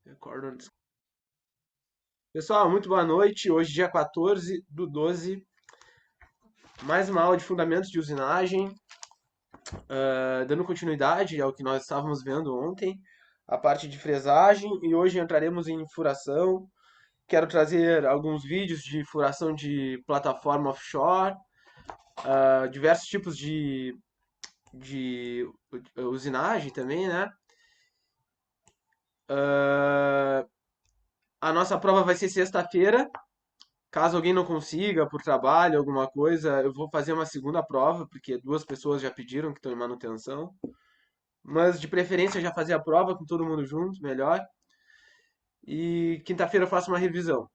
Recordo. Pessoal, muito boa noite. Hoje, dia 14/12, mais uma aula de fundamentos de usinagem, dando continuidade ao que nós estávamos vendo ontem, a parte de fresagem, e hoje entraremos em furação. Quero trazer alguns vídeos de furação de plataforma offshore, diversos tipos de usinagem também, né? Ah, a nossa prova vai ser sexta-feira. Caso alguém não consiga, por trabalho, alguma coisa, eu vou fazer uma segunda prova, porque duas pessoas já pediram que estão em manutenção. Mas de preferência já fazer a prova com todo mundo junto, melhor. E quinta-feira eu faço uma revisão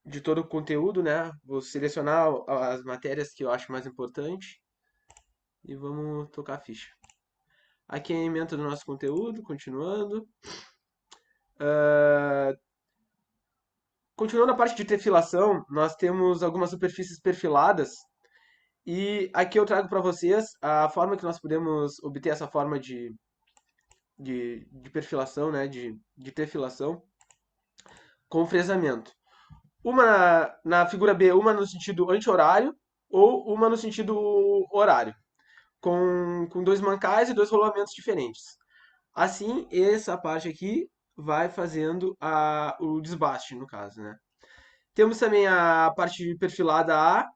de todo o conteúdo, né? Vou selecionar as matérias que eu acho mais importante e vamos tocar a ficha. Aqui é a ementa do nosso conteúdo, continuando. Ah, continuando a parte de perfilação, nós temos algumas superfícies perfiladas. E aqui eu trago para vocês a forma que nós podemos obter essa forma de perfilação, né, de perfilação com fresamento. Uma na figura B, uma no sentido anti-horário ou uma no sentido horário, com dois mancais e dois rolamentos diferentes. Assim, essa parte aqui vai fazendo o desbaste, no caso, né? Temos também a parte perfilada A,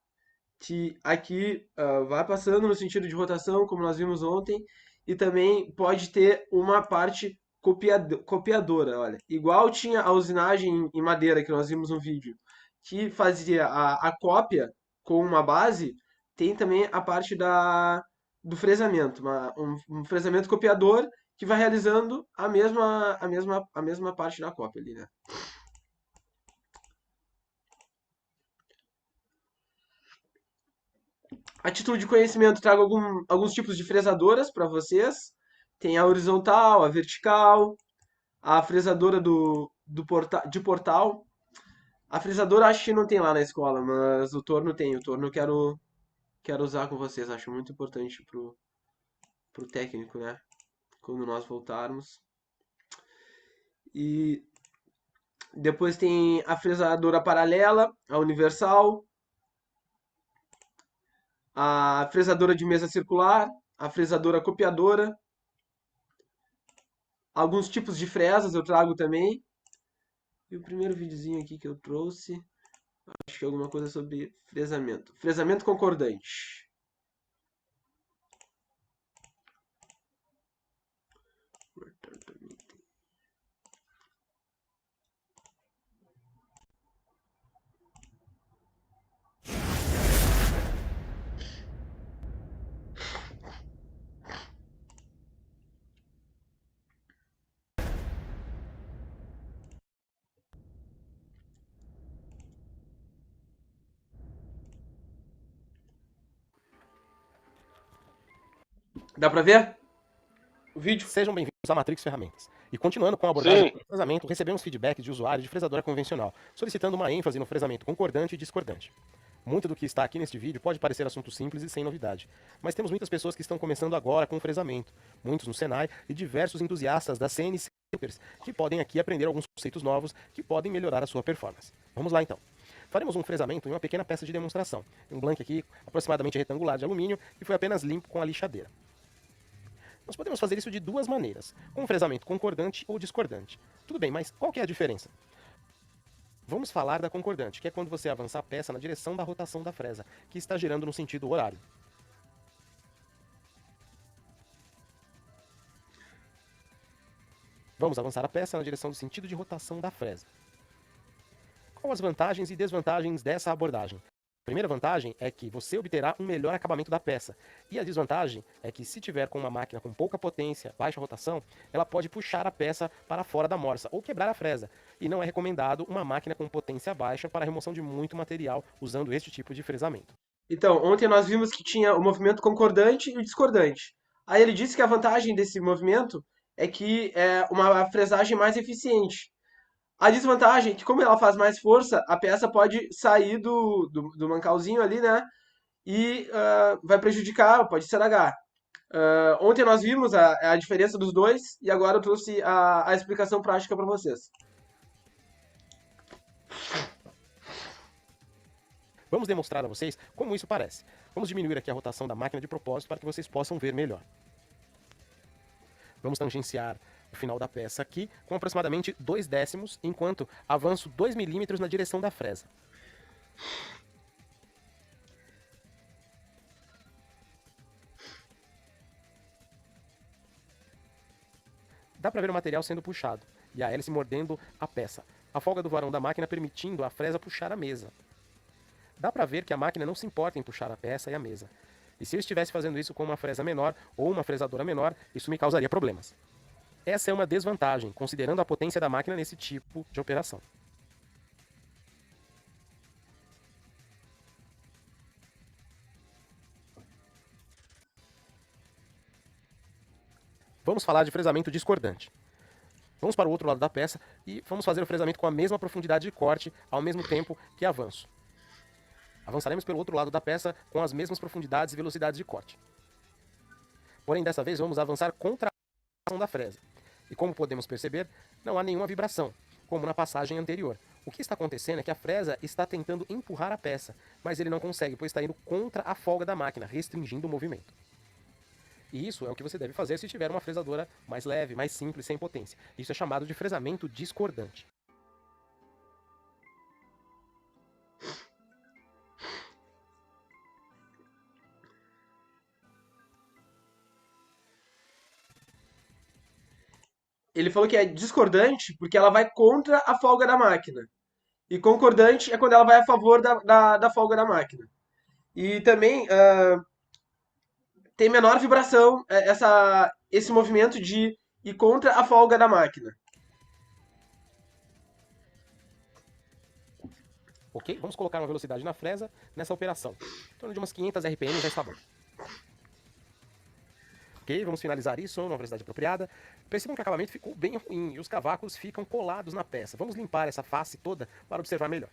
que aqui vai passando no sentido de rotação, como nós vimos ontem, e também pode ter uma parte copiadora, olha. Igual tinha a usinagem em madeira que nós vimos no vídeo, que fazia a cópia com uma base, tem também a parte do fresamento, um fresamento copiador que vai realizando a mesma parte da cópia ali, né? A título de conhecimento, trago alguns tipos de fresadoras para vocês. Tem a horizontal, a vertical, a fresadora de portal. A fresadora acho que não tem lá na escola, mas o torno tem. O torno eu quero usar com vocês. Acho muito importante pro técnico, né? Quando nós voltarmos. E depois tem a fresadora paralela, a universal, a fresadora de mesa circular, a fresadora copiadora. Alguns tipos de fresas eu trago também. E o primeiro videozinho aqui que eu trouxe, acho que é alguma coisa sobre fresamento. Fresamento concordante. Dá pra ver o vídeo? Sejam bem-vindos à Matrix Ferramentas. E continuando com a abordagem Sim, do fresamento, recebemos feedback de usuários de fresadora convencional, solicitando uma ênfase no fresamento concordante e discordante. Muito do que está aqui neste vídeo pode parecer assunto simples e sem novidade, mas temos muitas pessoas que estão começando agora com o fresamento, muitos no Senai e diversos entusiastas da CNC que podem aqui aprender alguns conceitos novos que podem melhorar a sua performance. Vamos lá então. Faremos um fresamento em uma pequena peça de demonstração, um blank aqui aproximadamente retangular de alumínio que foi apenas limpo com a lixadeira. Nós podemos fazer isso de duas maneiras, com um fresamento concordante ou discordante. Tudo bem, mas qual que é a diferença? Vamos falar da concordante, que é quando você avança a peça na direção da rotação da fresa, que está girando no sentido horário. Vamos avançar a peça na direção do sentido de rotação da fresa. Quais as vantagens e desvantagens dessa abordagem? A primeira vantagem é que você obterá um melhor acabamento da peça. E a desvantagem é que se tiver com uma máquina com pouca potência, baixa rotação, ela pode puxar a peça para fora da morsa ou quebrar a fresa. E não é recomendado uma máquina com potência baixa para a remoção de muito material usando este tipo de fresamento. Então, ontem nós vimos que tinha o movimento concordante e o discordante. Aí ele disse que a vantagem desse movimento é que é uma fresagem mais eficiente. A desvantagem é que, como ela faz mais força, a peça pode sair do mancalzinho ali, né? E vai prejudicar, pode estragar. Ontem nós vimos a diferença dos dois e agora eu trouxe a explicação prática para vocês. Vamos demonstrar a vocês como isso parece. Vamos diminuir aqui a rotação da máquina de propósito para que vocês possam ver melhor. Vamos tangenciar o final da peça aqui com aproximadamente 2 décimos, enquanto avanço 2 milímetros na direção da fresa. Dá para ver o material sendo puxado e a hélice mordendo a peça. A folga do varão da máquina permitindo a fresa puxar a mesa. Dá para ver que a máquina não se importa em puxar a peça e a mesa. E se eu estivesse fazendo isso com uma fresa menor ou uma fresadora menor, isso me causaria problemas. Essa é uma desvantagem, considerando a potência da máquina nesse tipo de operação. Vamos falar de fresamento discordante. Vamos para o outro lado da peça e vamos fazer o fresamento com a mesma profundidade de corte ao mesmo tempo que avanço. Avançaremos pelo outro lado da peça com as mesmas profundidades e velocidades de corte. Porém, dessa vez vamos avançar contra a ação da fresa. E como podemos perceber, não há nenhuma vibração, como na passagem anterior. O que está acontecendo é que a fresa está tentando empurrar a peça, mas ele não consegue, pois está indo contra a folga da máquina, restringindo o movimento. E isso é o que você deve fazer se tiver uma fresadora mais leve, mais simples, sem potência. Isso é chamado de fresamento discordante. Ele falou que é discordante porque ela vai contra a folga da máquina. E concordante é quando ela vai a favor da folga da máquina. E também tem menor vibração esse movimento de ir contra a folga da máquina. Ok? Vamos colocar uma velocidade na fresa nessa operação. Em torno de umas 500 RPM já está bom. Ok? Vamos finalizar isso numa velocidade apropriada. Percebam que o acabamento ficou bem ruim e os cavacos ficam colados na peça. Vamos limpar essa face toda para observar melhor.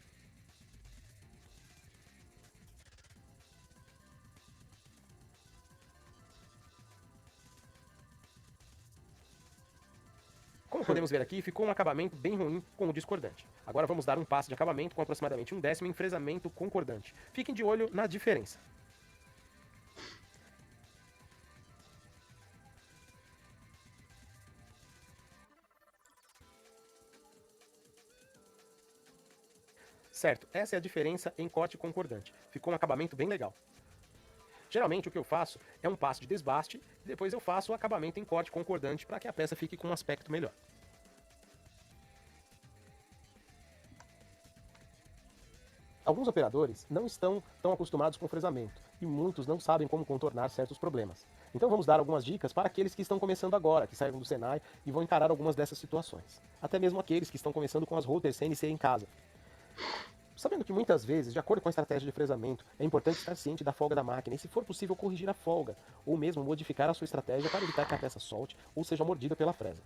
Como podemos ver aqui, ficou um acabamento bem ruim com o discordante. Agora vamos dar um passo de acabamento com aproximadamente 1/10 em fresamento concordante. Fiquem de olho na diferença. Certo, essa é a diferença em corte concordante. Ficou um acabamento bem legal. Geralmente o que eu faço é um passo de desbaste e depois eu faço o acabamento em corte concordante para que a peça fique com um aspecto melhor. Alguns operadores não estão tão acostumados com fresamento e muitos não sabem como contornar certos problemas. Então vamos dar algumas dicas para aqueles que estão começando agora, que saíram do Senai e vão encarar algumas dessas situações. Até mesmo aqueles que estão começando com as routers CNC em casa. Sabendo que muitas vezes, de acordo com a estratégia de fresamento, é importante estar ciente da folga da máquina e, se for possível, corrigir a folga, ou mesmo modificar a sua estratégia para evitar que a peça solte ou seja mordida pela fresa.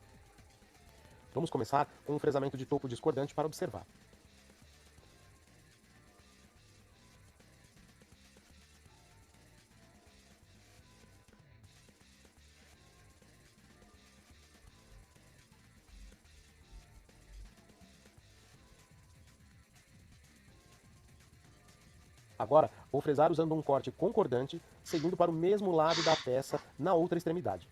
Vamos começar com um fresamento de topo discordante para observar. Agora, vou fresar usando um corte concordante, seguindo para o mesmo lado da peça na outra extremidade.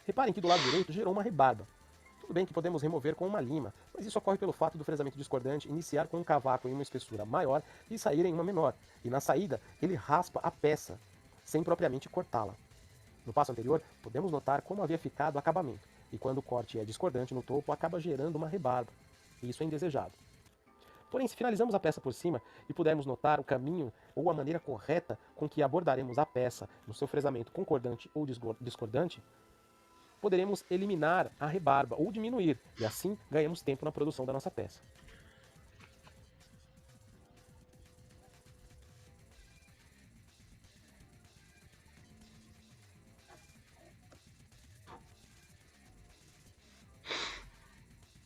Reparem que do lado direito gerou uma rebarba. Tudo bem que podemos remover com uma lima, mas isso ocorre pelo fato do fresamento discordante iniciar com um cavaco em uma espessura maior e sair em uma menor, e na saída ele raspa a peça, sem propriamente cortá-la. No passo anterior, podemos notar como havia ficado o acabamento, e quando o corte é discordante no topo, acaba gerando uma rebarba. Isso é indesejado. Porém, se finalizamos a peça por cima e pudermos notar o caminho ou a maneira correta com que abordaremos a peça no seu fresamento concordante ou discordante, poderemos eliminar a rebarba ou diminuir, e assim ganhamos tempo na produção da nossa peça.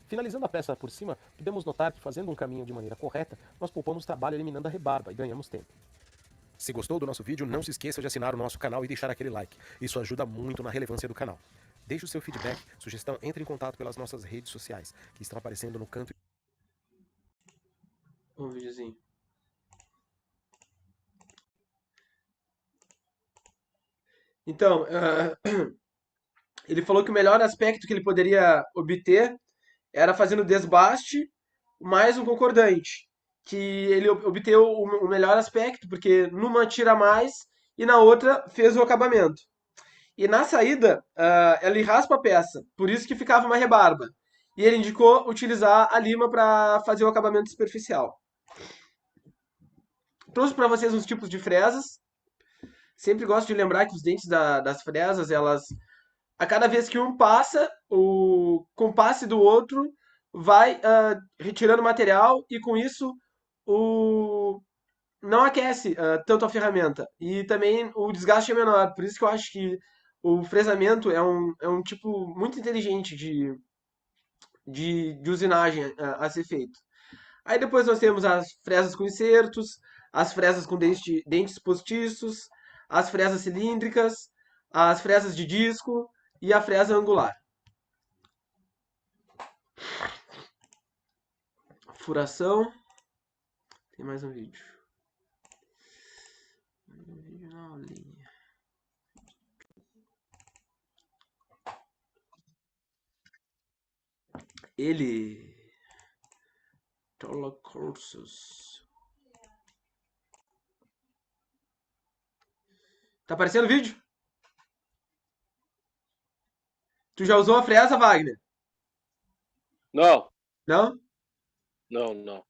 Finalizando a peça por cima, podemos notar que fazendo um caminho de maneira correta, nós poupamos trabalho eliminando a rebarba e ganhamos tempo. Se gostou do nosso vídeo, não se esqueça de assinar o nosso canal e deixar aquele like. Isso ajuda muito na relevância do canal. Deixe o seu feedback, sugestão, entre em contato pelas nossas redes sociais, que estão aparecendo no canto. Um videozinho. Então, ele falou que o melhor aspecto que ele poderia obter era fazendo desbaste mais um concordante. Que ele obteve o melhor aspecto, porque numa tira mais e na outra fez o acabamento. E na saída, ele raspa a peça, por isso que ficava uma rebarba. E ele indicou utilizar a lima para fazer o acabamento superficial. Trouxe para vocês uns tipos de fresas. Sempre gosto de lembrar que os dentes das fresas, elas, a cada vez que um passa, o compasse do outro vai retirando material e com isso não aquece tanto a ferramenta. E também o desgaste é menor. Por isso que eu acho que o fresamento é um tipo muito inteligente de usinagem a ser feito. Aí depois nós temos as fresas com insertos, as fresas com dentes postiços, as fresas cilíndricas, as fresas de disco e a fresa angular. Furação. Tem mais um vídeo. Um vídeo na aulinha. Ele. Cursos. Tá aparecendo o vídeo? Tu já usou a fresa, Wagner? Não. Não? Não.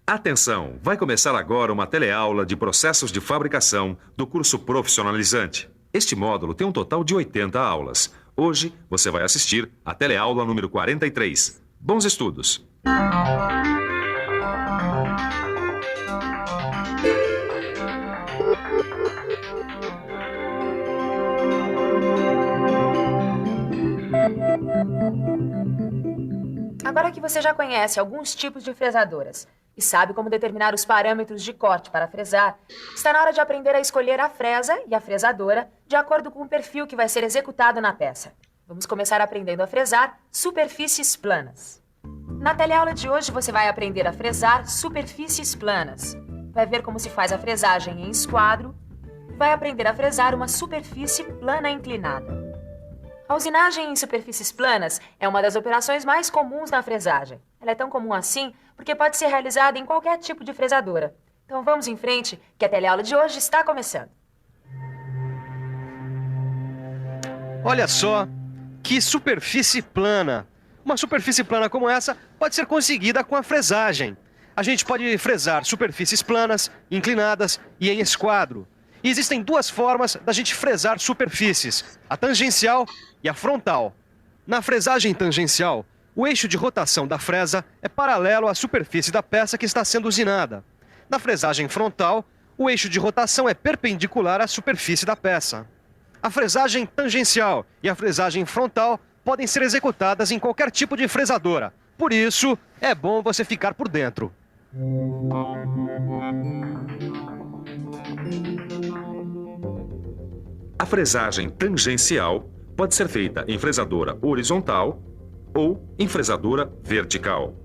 Atenção! Vai começar agora uma teleaula de processos de fabricação do curso profissionalizante. Este módulo tem um total de 80 aulas. Hoje você vai assistir a teleaula número 43. Bons estudos! Agora que você já conhece alguns tipos de fresadoras e sabe como determinar os parâmetros de corte para fresar, está na hora de aprender a escolher a fresa e a fresadora de acordo com o perfil que vai ser executado na peça. Vamos começar aprendendo a fresar superfícies planas. Na teleaula de hoje você vai aprender a fresar superfícies planas. Vai ver como se faz a fresagem em esquadro e vai aprender a fresar uma superfície plana inclinada. A usinagem em superfícies planas é uma das operações mais comuns na fresagem. Ela é tão comum assim porque pode ser realizada em qualquer tipo de fresadora. Então vamos em frente, que a teleaula de hoje está começando. Olha só, que superfície plana. Uma superfície plana como essa pode ser conseguida com a fresagem. A gente pode fresar superfícies planas, inclinadas e em esquadro. E existem duas formas da gente fresar superfícies, a tangencial e a frontal. Na fresagem tangencial, o eixo de rotação da fresa é paralelo à superfície da peça que está sendo usinada. Na fresagem frontal, o eixo de rotação é perpendicular à superfície da peça. A fresagem tangencial e a fresagem frontal podem ser executadas em qualquer tipo de fresadora. Por isso, é bom você ficar por dentro. A fresagem tangencial pode ser feita em fresadora horizontal ou em fresadora vertical.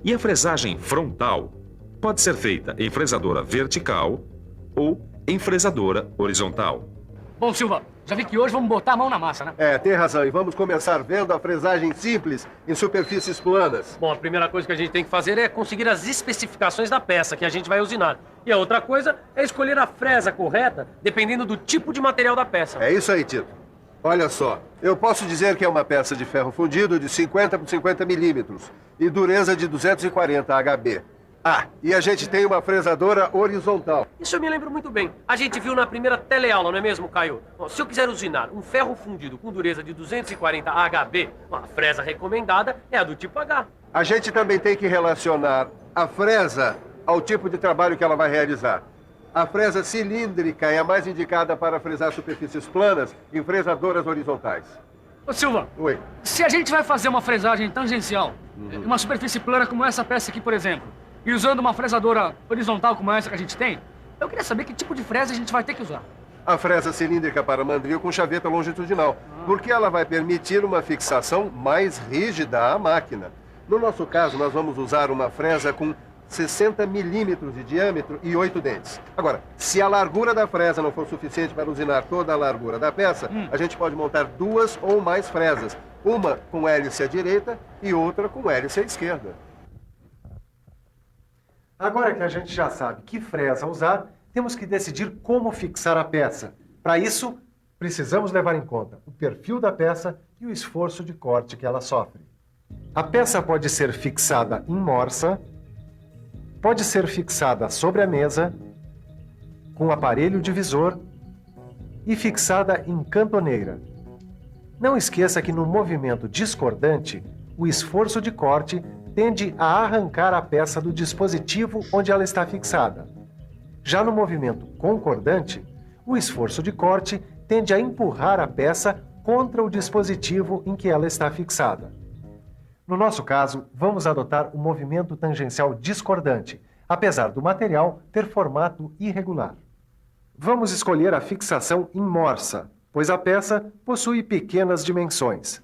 E a fresagem frontal pode ser feita em fresadora vertical ou em fresadora horizontal. Bom, Silva, já vi que hoje vamos botar a mão na massa, né? É, tem razão. E vamos começar vendo a fresagem simples em superfícies planas. Bom, a primeira coisa que a gente tem que fazer é conseguir as especificações da peça que a gente vai usinar. E a outra coisa é escolher a fresa correta, dependendo do tipo de material da peça. É isso aí, Tito. Olha só, eu posso dizer que é uma peça de ferro fundido de 50 por 50 milímetros e dureza de 240 HB. Ah, e a gente tem uma fresadora horizontal. Isso eu me lembro muito bem. A gente viu na primeira teleaula, não é mesmo, Caio? Bom, se eu quiser usinar um ferro fundido com dureza de 240 HB, a fresa recomendada é a do tipo H. A gente também tem que relacionar a fresa ao tipo de trabalho que ela vai realizar. A fresa cilíndrica é a mais indicada para fresar superfícies planas em fresadoras horizontais. Ô Silva, Oi. se a gente vai fazer uma fresagem tangencial, uma superfície plana como essa peça aqui, por exemplo, e usando uma fresadora horizontal como essa que a gente tem, eu queria saber que tipo de fresa a gente vai ter que usar. A fresa cilíndrica para mandril com chaveta longitudinal, porque ela vai permitir uma fixação mais rígida à máquina. No nosso caso, nós vamos usar uma fresa com 60 milímetros de diâmetro e 8 dentes. Agora, se a largura da fresa não for suficiente para usinar toda a largura da peça, a gente pode montar 2 ou mais fresas. Uma com hélice à direita e outra com hélice à esquerda. Agora que a gente já sabe que fresa usar, temos que decidir como fixar a peça. Para isso, precisamos levar em conta o perfil da peça e o esforço de corte que ela sofre. A peça pode ser fixada em morsa, pode ser fixada sobre a mesa, com aparelho divisor e fixada em cantoneira. Não esqueça que no movimento discordante, o esforço de corte tende a arrancar a peça do dispositivo onde ela está fixada. Já no movimento concordante, o esforço de corte tende a empurrar a peça contra o dispositivo em que ela está fixada. No nosso caso, vamos adotar o movimento tangencial discordante, apesar do material ter formato irregular. Vamos escolher a fixação em morsa, pois a peça possui pequenas dimensões.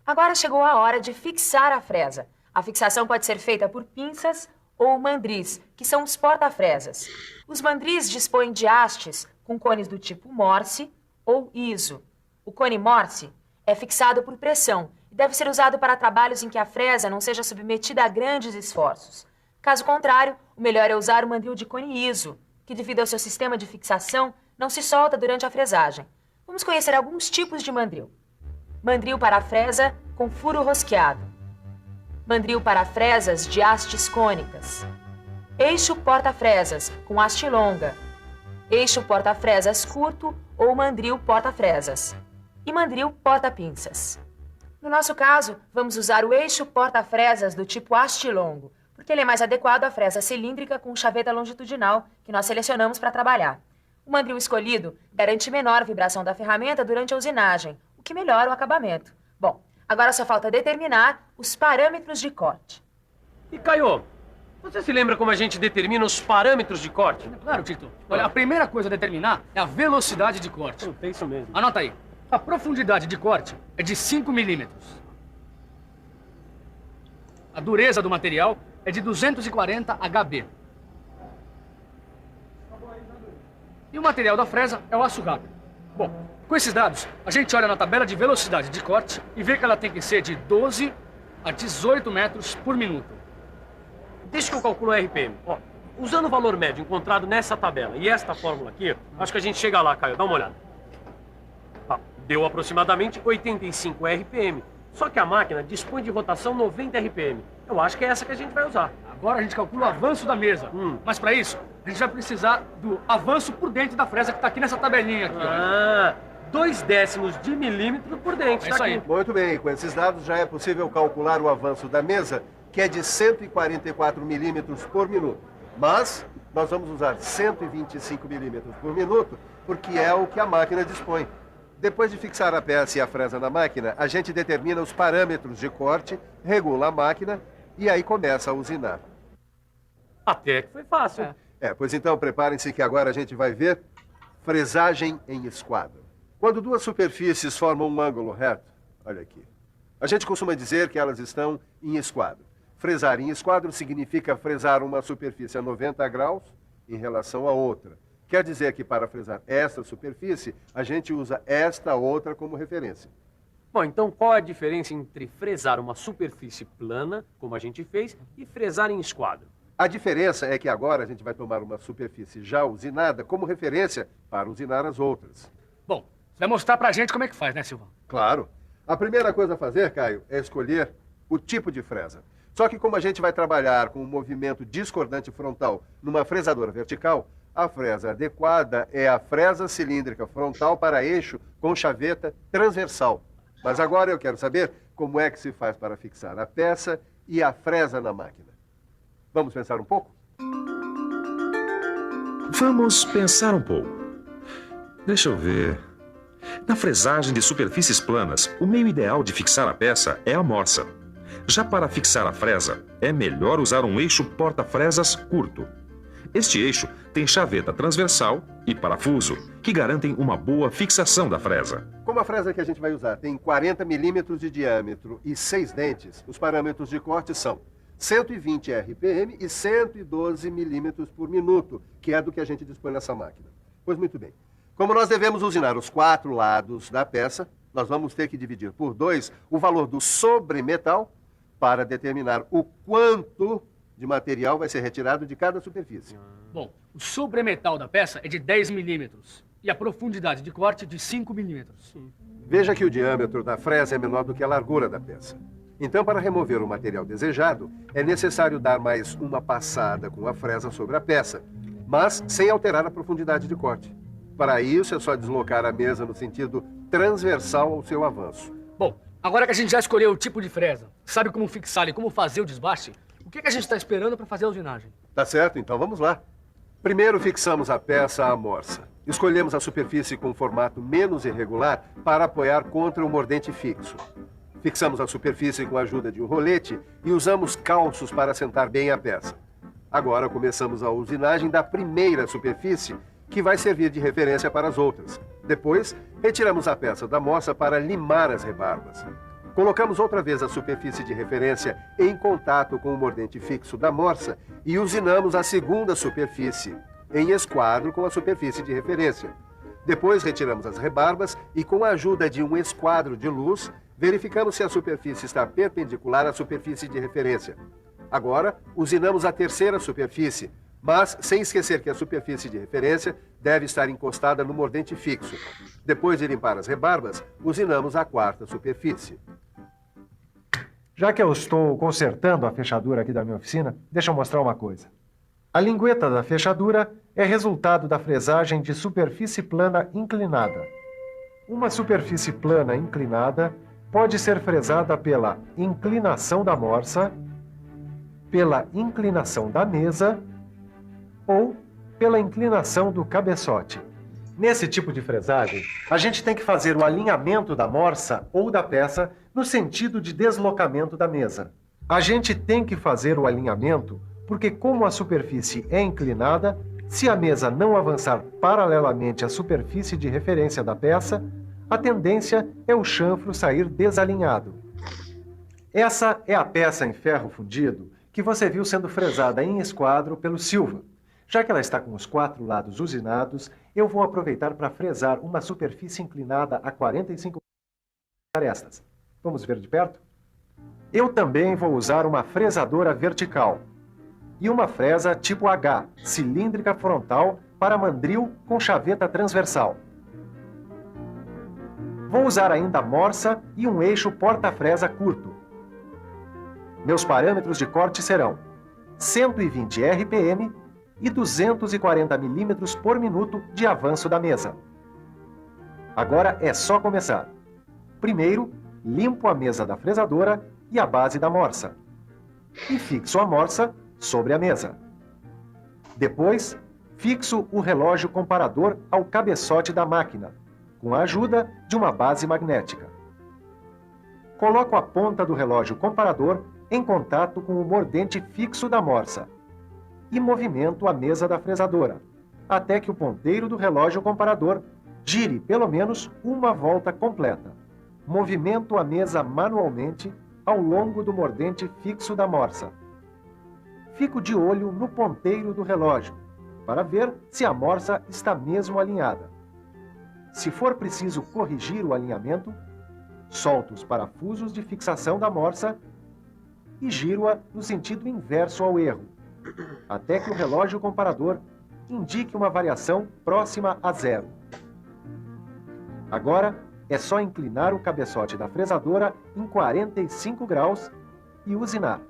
Agora chegou a hora de fixar a fresa. A fixação pode ser feita por pinças ou mandris, que são os porta-fresas. Os mandris dispõem de hastes com cones do tipo Morse ou ISO. O cone Morse é fixado por pressão e deve ser usado para trabalhos em que a fresa não seja submetida a grandes esforços. Caso contrário, o melhor é usar o mandril de cone ISO, que devido ao seu sistema de fixação não se solta durante a fresagem. Vamos conhecer alguns tipos de mandril. Mandril para fresa com furo rosqueado. Mandril para fresas de hastes cônicas. Eixo porta-fresas com haste longa. Eixo porta-fresas curto ou mandril porta-fresas. E mandril porta-pinças. No nosso caso, vamos usar o eixo porta-fresas do tipo haste longo, porque ele é mais adequado à fresa cilíndrica com chaveta longitudinal que nós selecionamos para trabalhar. O mandril escolhido garante menor vibração da ferramenta durante a usinagem, o que melhora o acabamento. Bom, agora só falta determinar os parâmetros de corte. E Caio, você se lembra como a gente determina os parâmetros de corte? Claro, Tito. Olha, a primeira coisa a determinar é a velocidade de corte. É isso mesmo. Anota aí. A profundidade de corte é de 5 milímetros. A dureza do material é de 240 HB. E o material da fresa é o aço rápido. Bom, com esses dados, a gente olha na tabela de velocidade de corte e vê que ela tem que ser de 12 a 18 metros por minuto. Deixa que eu calculo o RPM. Ó, usando o valor médio encontrado nessa tabela e esta fórmula aqui, acho que a gente chega lá, Caio. Dá uma olhada. Deu aproximadamente 85 RPM. Só que a máquina dispõe de rotação 90 RPM. Eu acho que é essa que a gente vai usar. Agora a gente calcula o avanço da mesa. Mas para isso, a gente vai precisar do avanço por dentro da fresa que está aqui nessa tabelinha aqui. Ah, 0,2 de milímetro por dentro. É isso aí. Muito bem, com esses dados já é possível calcular o avanço da mesa, que é de 144 milímetros por minuto. Mas nós vamos usar 125 milímetros por minuto, porque é o que a máquina dispõe. Depois de fixar a peça e a fresa na máquina, a gente determina os parâmetros de corte, regula a máquina e aí começa a usinar. Até que foi fácil. Pois então preparem-se que agora a gente vai ver fresagem em esquadro. Quando duas superfícies formam um ângulo reto, olha aqui, a gente costuma dizer que elas estão em esquadro. Fresar em esquadro significa fresar uma superfície a 90 graus em relação a outra. Quer dizer que para fresar esta superfície, a gente usa esta outra como referência. Bom, então qual é a diferença entre fresar uma superfície plana, como a gente fez, e fresar em esquadro? A diferença é que agora a gente vai tomar uma superfície já usinada como referência para usinar as outras. Bom, você vai mostrar pra gente como é que faz, né, Silvão? Claro. A primeira coisa a fazer, Caio, é escolher o tipo de fresa. Só que como a gente vai trabalhar com um movimento discordante frontal numa fresadora vertical, a fresa adequada é a fresa cilíndrica frontal para eixo com chaveta transversal. Mas agora eu quero saber como é que se faz para fixar a peça e a fresa na máquina. Vamos pensar um pouco? Vamos pensar um pouco. Deixa eu ver. Na fresagem de superfícies planas, o meio ideal de fixar a peça é a morsa. Já para fixar a fresa, é melhor usar um eixo porta-fresas curto. Este eixo tem chaveta transversal e parafuso, que garantem uma boa fixação da fresa. Como a fresa que a gente vai usar tem 40 milímetros de diâmetro e 6 dentes, os parâmetros de corte são 120 RPM e 112 milímetros por minuto, que é do que a gente dispõe nessa máquina. Pois muito bem. Como nós devemos usinar os 4 lados da peça, nós vamos ter que dividir por 2 o valor do sobremetal para determinar o quanto de material vai ser retirado de cada superfície. Bom, o sobremetal da peça é de 10 milímetros e a profundidade de corte de 5 milímetros. Veja que o diâmetro da fresa é menor do que a largura da peça. Então, para remover o material desejado, é necessário dar mais uma passada com a fresa sobre a peça, mas sem alterar a profundidade de corte. Para isso, é só deslocar a mesa no sentido transversal ao seu avanço. Bom, agora que a gente já escolheu o tipo de fresa, sabe como fixar e como fazer o desbaste, o que a gente está esperando para fazer a usinagem? Tá certo, então vamos lá. Primeiro fixamos a peça à morsa. Escolhemos a superfície com formato menos irregular para apoiar contra o mordente fixo. Fixamos a superfície com a ajuda de um rolete e usamos calços para assentar bem a peça. Agora começamos a usinagem da primeira superfície, que vai servir de referência para as outras. Depois, retiramos a peça da morsa para limar as rebarbas. Colocamos outra vez a superfície de referência em contato com o mordente fixo da morsa e usinamos a segunda superfície, em esquadro com a superfície de referência. Depois, retiramos as rebarbas e, com a ajuda de um esquadro de luz, verificamos se a superfície está perpendicular à superfície de referência. Agora, usinamos a terceira superfície, mas sem esquecer que a superfície de referência deve estar encostada no mordente fixo. Depois de limpar as rebarbas, usinamos a quarta superfície. Já que eu estou consertando a fechadura aqui da minha oficina, deixa eu mostrar uma coisa. A lingueta da fechadura é resultado da fresagem de superfície plana inclinada. Uma superfície plana inclinada pode ser fresada pela inclinação da morsa, pela inclinação da mesa ou pela inclinação do cabeçote. Nesse tipo de fresagem, a gente tem que fazer o alinhamento da morsa ou da peça no sentido de deslocamento da mesa. A gente tem que fazer o alinhamento porque, como a superfície é inclinada, se a mesa não avançar paralelamente à superfície de referência da peça, a tendência é o chanfro sair desalinhado. Essa é a peça em ferro fundido que você viu sendo fresada em esquadro pelo Silva. Já que ela está com os 4 lados usinados, eu vou aproveitar para fresar uma superfície inclinada a 45 arestas. Vamos ver de perto? Eu também vou usar uma fresadora vertical e uma fresa tipo H, cilíndrica frontal para mandril com chaveta transversal. Vou usar ainda morsa e um eixo porta-fresa curto. Meus parâmetros de corte serão 120 RPM e 240 milímetros por minuto de avanço da mesa. Agora é só começar. Primeiro, limpo a mesa da fresadora e a base da morsa. E fixo a morsa sobre a mesa. Depois, fixo o relógio comparador ao cabeçote da máquina, com a ajuda de uma base magnética. Coloco a ponta do relógio comparador em contato com o mordente fixo da morsa e movimento a mesa da fresadora, até que o ponteiro do relógio comparador gire pelo menos uma volta completa. Movimento a mesa manualmente ao longo do mordente fixo da morsa. Fico de olho no ponteiro do relógio, para ver se a morsa está mesmo alinhada. Se for preciso corrigir o alinhamento, solto os parafusos de fixação da morsa e giro-a no sentido inverso ao erro, até que o relógio comparador indique uma variação próxima a 0. Agora é só inclinar o cabeçote da fresadora em 45 graus e usinar.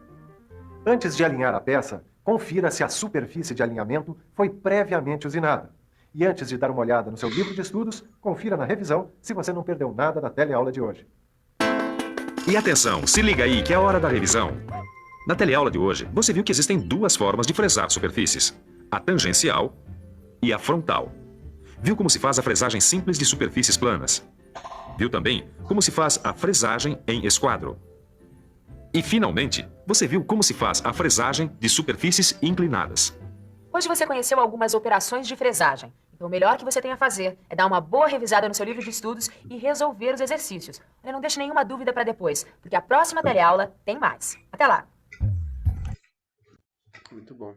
Antes de alinhar a peça, confira se a superfície de alinhamento foi previamente usinada. E antes de dar uma olhada no seu livro de estudos, confira na revisão se você não perdeu nada da teleaula de hoje. E atenção, se liga aí que é a hora da revisão. Na teleaula de hoje, você viu que existem 2 formas de fresar superfícies: a tangencial e a frontal. Viu como se faz a fresagem simples de superfícies planas. Viu também como se faz a fresagem em esquadro. E, finalmente, você viu como se faz a fresagem de superfícies inclinadas. Hoje você conheceu algumas operações de fresagem. Então o melhor que você tem a fazer é dar uma boa revisada no seu livro de estudos e resolver os exercícios. Olha, não deixe nenhuma dúvida para depois, porque a próxima teleaula tem mais. Até lá! Muito bom.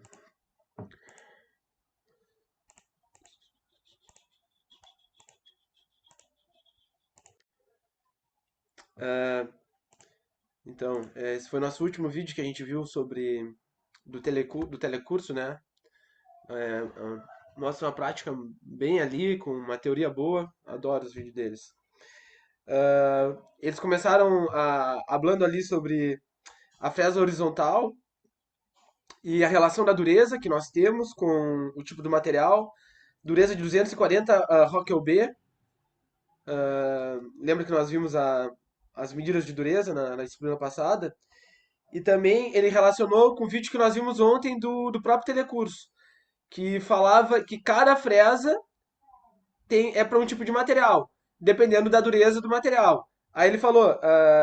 Então, esse foi o nosso último vídeo que a gente viu sobre do telecurso, né? Mostra uma prática bem ali, com uma teoria boa. Adoro os vídeos deles. Eles começaram falando ali sobre a fresa horizontal e a relação da dureza que nós temos com o tipo do material. Dureza de 240 Rockwell B. Lembra que nós vimos as medidas de dureza na disciplina passada? E também ele relacionou com o vídeo que nós vimos ontem do próprio telecurso, que falava que cada fresa é para um tipo de material, dependendo da dureza do material. Aí ele falou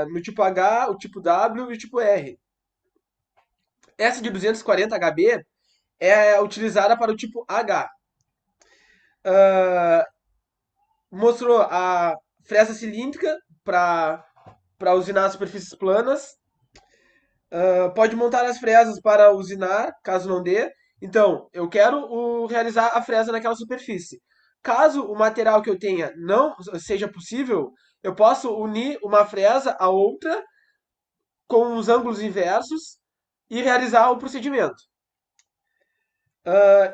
no tipo H, o tipo W e o tipo R. Essa de 240 HB é utilizada para o tipo H. Mostrou a fresa cilíndrica para usinar superfícies planas. Pode montar as fresas para usinar, caso não dê. Então, eu quero realizar a fresa naquela superfície. Caso o material que eu tenha não seja possível, eu posso unir uma fresa a outra com os ângulos inversos e realizar o procedimento.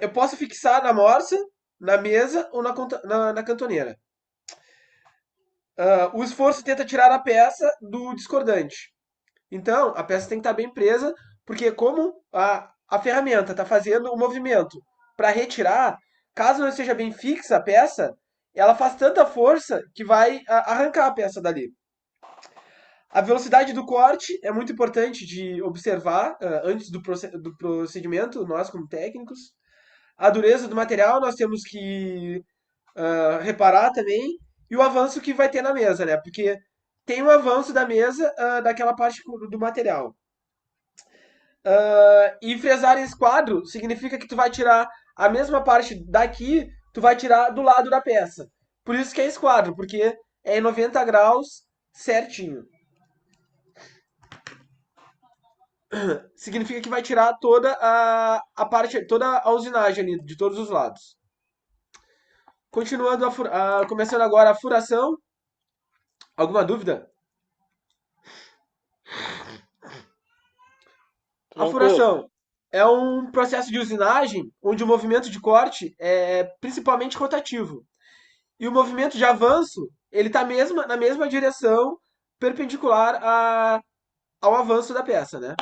Eu posso fixar na morsa, na mesa ou na cantoneira. O esforço tenta tirar a peça do discordante. Então, a peça tem que estar bem presa, porque como a ferramenta está fazendo o movimento para retirar, caso não esteja bem fixa a peça, ela faz tanta força que vai arrancar a peça dali. A velocidade do corte é muito importante de observar antes do procedimento, nós como técnicos. A dureza do material nós temos que reparar também, e o avanço que vai ter na mesa, né? Porque tem um avanço da mesa daquela parte do material. E fresar em esquadro significa que tu vai tirar a mesma parte daqui, tu vai tirar do lado da peça. Por isso que é esquadro, porque é em 90 graus certinho. Significa que vai tirar toda a parte, toda a usinagem ali, de todos os lados. Continuando, começando agora a furação. Alguma dúvida? A furação é um processo de usinagem onde o movimento de corte é principalmente rotativo. E o movimento de avanço, ele está na mesma direção, perpendicular ao avanço da peça, né?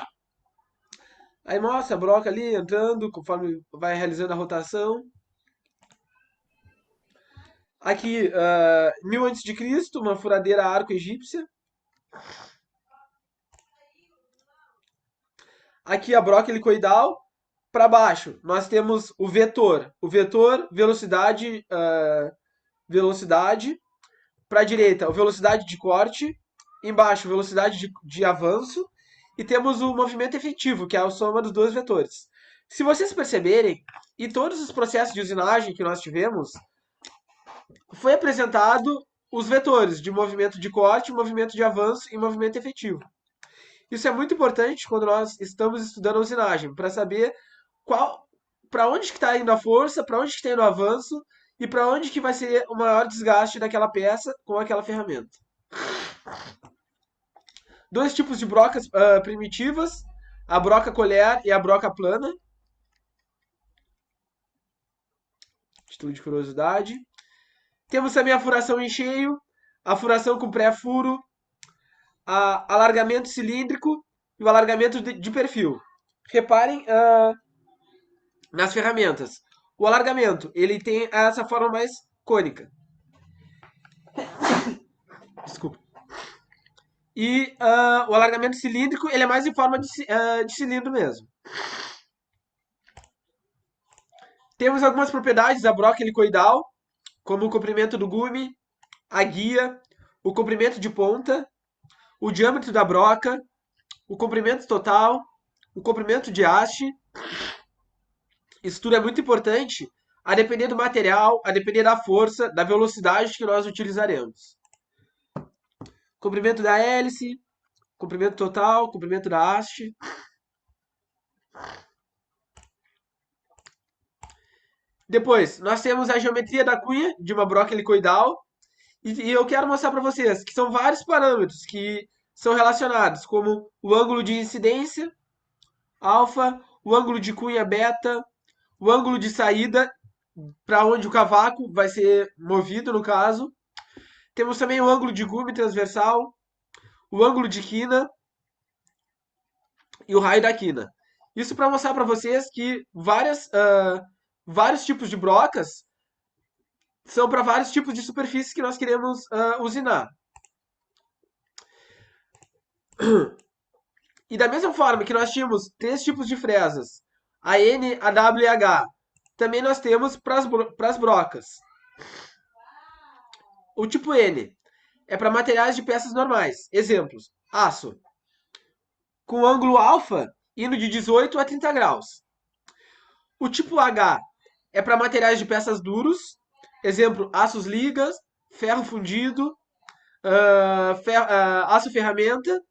Aí mostra a broca ali entrando conforme vai realizando a rotação. Aqui, 1000 a.C., uma furadeira arco egípcia. Aqui a broca helicoidal. Para baixo, nós temos o vetor. O vetor, velocidade, velocidade. Para a direita, velocidade de corte. Embaixo, velocidade de avanço. E temos o movimento efetivo, que é a soma dos dois vetores. Se vocês perceberem, em todos os processos de usinagem que nós tivemos, foi apresentado os vetores de movimento de corte, movimento de avanço e movimento efetivo. Isso é muito importante quando nós estamos estudando a usinagem, para saber para onde que está indo a força, para onde que está indo o avanço e para onde que vai ser o maior desgaste daquela peça com aquela ferramenta. Dois tipos de brocas primitivas, a broca colher e a broca plana. Título de curiosidade. Temos também a furação em cheio, a furação com pré-furo, alargamento cilíndrico e o alargamento de perfil. Reparem nas ferramentas. O alargamento, ele tem essa forma mais cônica. Desculpa. E o alargamento cilíndrico, ele é mais em forma de cilindro mesmo. Temos algumas propriedades da broca helicoidal, como o comprimento do gume, a guia, o comprimento de ponta, o diâmetro da broca, o comprimento total, o comprimento de haste. Isso tudo é muito importante, a depender do material, a depender da força, da velocidade que nós utilizaremos. Comprimento da hélice, comprimento total, comprimento da haste. Depois, nós temos a geometria da cunha de uma broca helicoidal. E eu quero mostrar para vocês que são vários parâmetros que são relacionados, como o ângulo de incidência, alfa, o ângulo de cunha, beta, o ângulo de saída, para onde o cavaco vai ser movido, no caso. Temos também o ângulo de gume transversal, o ângulo de quina e o raio da quina. Isso para mostrar para vocês que vários tipos de brocas são para vários tipos de superfícies que nós queremos usinar. E da mesma forma que nós tínhamos 3 tipos de fresas, a N, a W e a H, também nós temos para as brocas. O tipo N é para materiais de peças normais. Exemplos: aço com ângulo alfa indo de 18 a 30 graus. O tipo H é para materiais de peças duros. Exemplo: aços ligas, ferro fundido, aço ferramenta.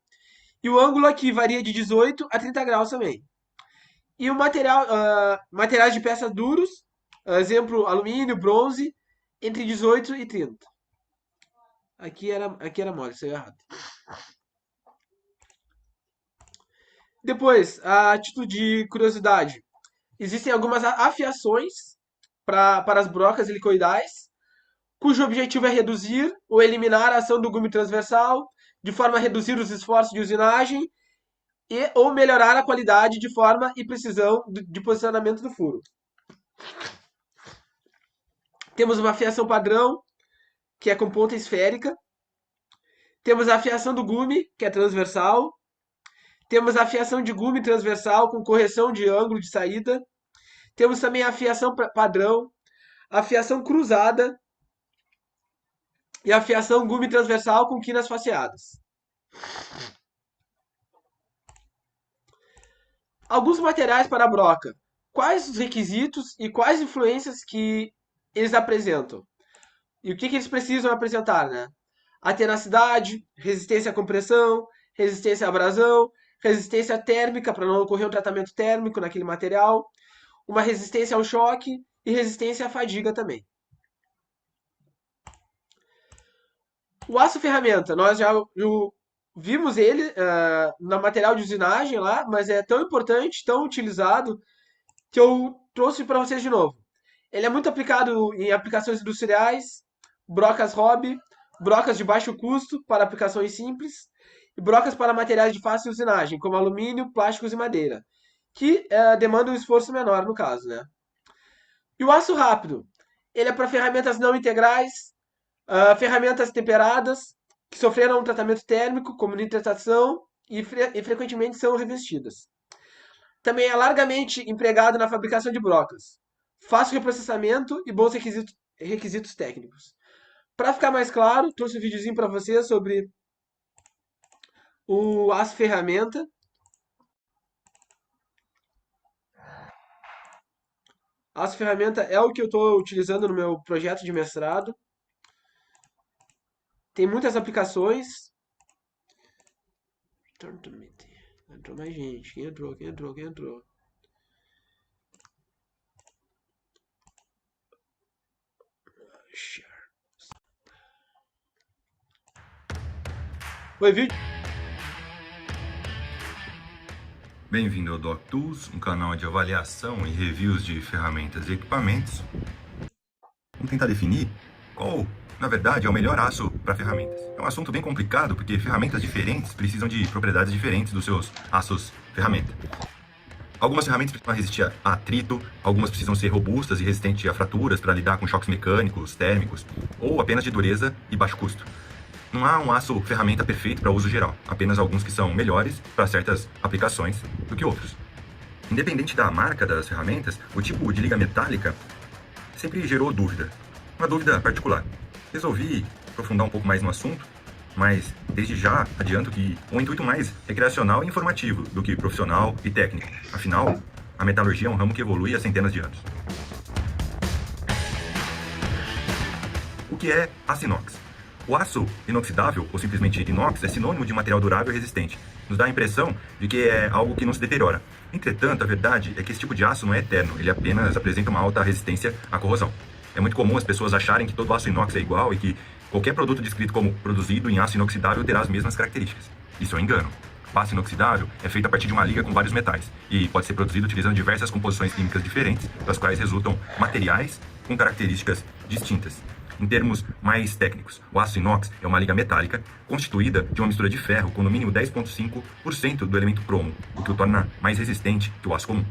E o ângulo aqui varia de 18 a 30 graus também. E o materiais de peças duros, exemplo: alumínio, bronze, entre 18 e 30. Aqui era mole, saiu errado. Depois, a título de curiosidade, existem algumas afiações para as brocas helicoidais, cujo objetivo é reduzir ou eliminar a ação do gume transversal, de forma a reduzir os esforços de usinagem ou melhorar a qualidade de forma e precisão de posicionamento do furo. Temos uma afiação padrão, que é com ponta esférica. Temos a afiação do gume, que é transversal. Temos a afiação de gume transversal com correção de ângulo de saída. Temos também a afiação padrão, a afiação cruzada e a afiação gume transversal com quinas faceadas. Alguns materiais para a broca. Quais os requisitos e quais influências que eles apresentam? E o que eles precisam apresentar, né? A tenacidade, resistência à compressão, resistência à abrasão, resistência térmica para não ocorrer um tratamento térmico naquele material, uma resistência ao choque e resistência à fadiga também. O aço ferramenta, nós já vimos ele no material de usinagem lá, mas é tão importante, tão utilizado, que eu trouxe para vocês de novo. Ele é muito aplicado em aplicações industriais, brocas hobby, brocas de baixo custo para aplicações simples, e brocas para materiais de fácil usinagem, como alumínio, plásticos e madeira, que demandam um esforço menor no caso, né? E o aço rápido, ele é para ferramentas não integrais, ferramentas temperadas, que sofreram um tratamento térmico, como nitratação, e frequentemente são revestidas. Também é largamente empregado na fabricação de brocas. Fácil reprocessamento e bons requisitos técnicos. Para ficar mais claro, trouxe um videozinho para vocês sobre o aço ferramenta. Aço ferramenta é o que eu estou utilizando no meu projeto de mestrado. Tem muitas aplicações. Entrou mais gente. Quem entrou? Oi, vídeo. Bem-vindo ao DocTools, um canal de avaliação e reviews de ferramentas e equipamentos. Vamos tentar definir qual, na verdade, é o melhor aço para ferramentas. É um assunto bem complicado porque ferramentas diferentes precisam de propriedades diferentes dos seus aços ferramenta. Algumas ferramentas precisam resistir a atrito, algumas precisam ser robustas e resistentes a fraturas para lidar com choques mecânicos, térmicos, ou apenas de dureza e baixo custo. Não há um aço ferramenta perfeito para uso geral, apenas alguns que são melhores para certas aplicações do que outros. Independente da marca das ferramentas, o tipo de liga metálica sempre gerou dúvida. Uma dúvida particular. Resolvi aprofundar um pouco mais no assunto, mas desde já adianto que um intuito mais recreacional e informativo do que profissional e técnico. Afinal, a metalurgia é um ramo que evolui há centenas de anos. O que é aço inox? O aço inoxidável, ou simplesmente inox, é sinônimo de material durável e resistente. Nos dá a impressão de que é algo que não se deteriora. Entretanto, a verdade é que esse tipo de aço não é eterno, ele apenas apresenta uma alta resistência à corrosão. É muito comum as pessoas acharem que todo aço inox é igual e que qualquer produto descrito como produzido em aço inoxidável terá as mesmas características. Isso é um engano. O aço inoxidável é feito a partir de uma liga com vários metais e pode ser produzido utilizando diversas composições químicas diferentes, das quais resultam materiais com características distintas. Em termos mais técnicos, o aço inox é uma liga metálica constituída de uma mistura de ferro com no mínimo 10,5% do elemento cromo, o que o torna mais resistente que o aço comum.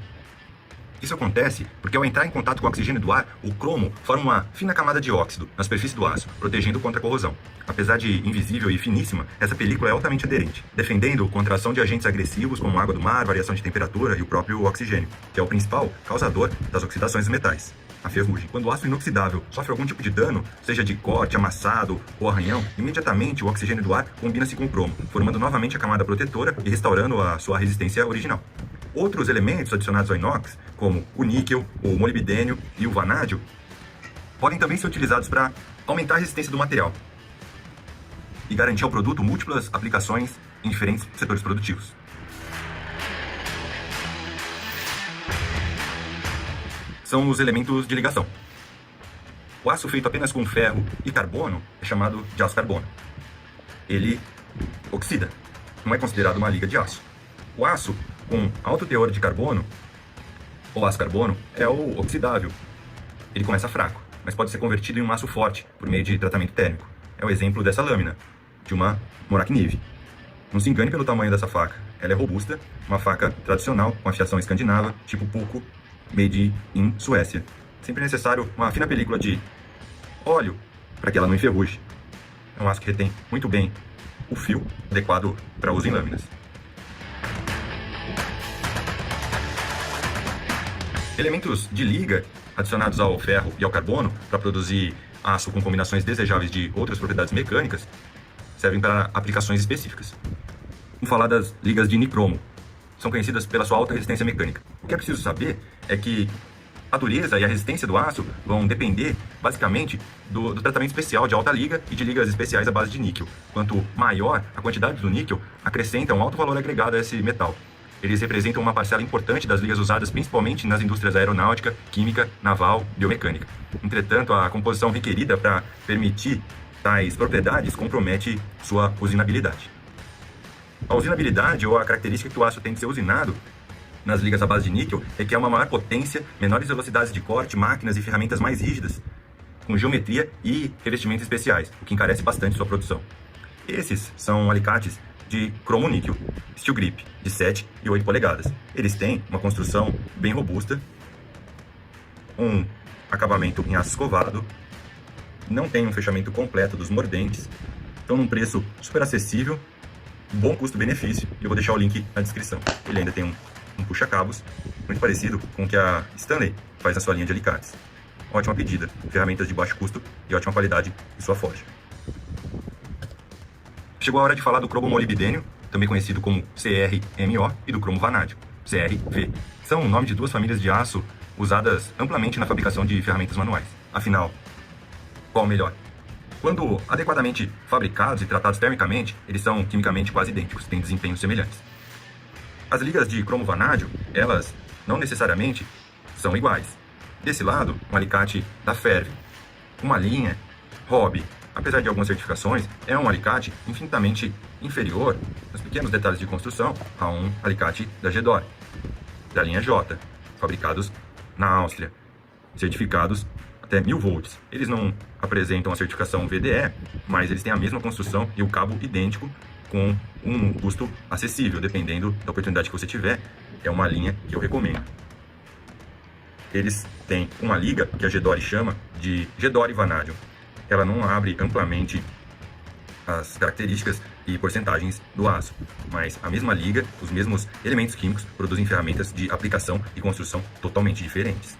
Isso acontece porque ao entrar em contato com o oxigênio do ar, o cromo forma uma fina camada de óxido na superfície do aço, protegendo contra a corrosão. Apesar de invisível e finíssima, essa película é altamente aderente, defendendo contra a ação de agentes agressivos como água do mar, variação de temperatura e o próprio oxigênio, que é o principal causador das oxidações dos metais. A ferrugem. Quando o aço inoxidável sofre algum tipo de dano, seja de corte, amassado ou arranhão, imediatamente o oxigênio do ar combina-se com o cromo, formando novamente a camada protetora e restaurando a sua resistência original. Outros elementos adicionados ao inox, como o níquel, o molibdênio e o vanádio, podem também ser utilizados para aumentar a resistência do material e garantir ao produto múltiplas aplicações em diferentes setores produtivos. São os elementos de ligação. O aço feito apenas com ferro e carbono é chamado de aço carbono. Ele oxida, não é considerado uma liga de aço. O aço com alto teor de carbono, ou aço carbono, é o oxidável. Ele começa fraco, mas pode ser convertido em um aço forte por meio de tratamento térmico. É o exemplo dessa lâmina, de uma Morakniv. Não se engane pelo tamanho dessa faca. Ela é robusta, uma faca tradicional com afiação escandinava, tipo Puco, made in Suécia. Sempre é necessário uma fina película de óleo para que ela não enferruje. É um aço que retém muito bem o fio, adequado para uso em lâminas. Elementos de liga adicionados ao ferro e ao carbono para produzir aço com combinações desejáveis de outras propriedades mecânicas servem para aplicações específicas. Vamos falar das ligas de nicromo. São conhecidas pela sua alta resistência mecânica. O que é preciso saber é que a dureza e a resistência do aço vão depender, basicamente, do tratamento especial de alta liga e de ligas especiais à base de níquel. Quanto maior a quantidade do níquel, acrescenta um alto valor agregado a esse metal. Eles representam uma parcela importante das ligas usadas principalmente nas indústrias aeronáutica, química, naval e biomecânica. Entretanto, a composição requerida para permitir tais propriedades compromete sua usinabilidade. A usinabilidade, ou a característica que o aço tem de ser usinado nas ligas à base de níquel, é que é uma maior potência, menores velocidades de corte, máquinas e ferramentas mais rígidas, com geometria e revestimentos especiais, o que encarece bastante sua produção. Esses são alicates de cromo-níquel, steel grip, de 7 e 8 polegadas. Eles têm uma construção bem robusta, um acabamento em aço escovado, não tem um fechamento completo dos mordentes, estão num preço super acessível, bom custo-benefício, e eu vou deixar o link na descrição. Ele ainda tem um puxa-cabos, muito parecido com o que a Stanley faz na sua linha de alicates. Ótima pedida, ferramentas de baixo custo e ótima qualidade em sua forja. Chegou a hora de falar do cromo molibdênio, também conhecido como CRMO, e do cromo vanádio, CRV. São o nome de duas famílias de aço usadas amplamente na fabricação de ferramentas manuais. Afinal, qual o melhor? Quando adequadamente fabricados e tratados termicamente, eles são quimicamente quase idênticos, têm desempenhos semelhantes. As ligas de cromo vanádio, elas não necessariamente são iguais. Desse lado, um alicate da Ferve. Uma linha Hobby, apesar de algumas certificações, é um alicate infinitamente inferior, nos pequenos detalhes de construção, a um alicate da Gedore, da linha J, fabricados na Áustria, certificados até 1000 volts. Eles não apresentam a certificação VDE, mas eles têm a mesma construção e o cabo idêntico, com um custo acessível, dependendo da oportunidade que você tiver. É uma linha que eu recomendo. Eles têm uma liga que a Gedore chama de Gedore Vanadium. Ela não abre amplamente as características e porcentagens do aço, mas a mesma liga, os mesmos elementos químicos produzem ferramentas de aplicação e construção totalmente diferentes.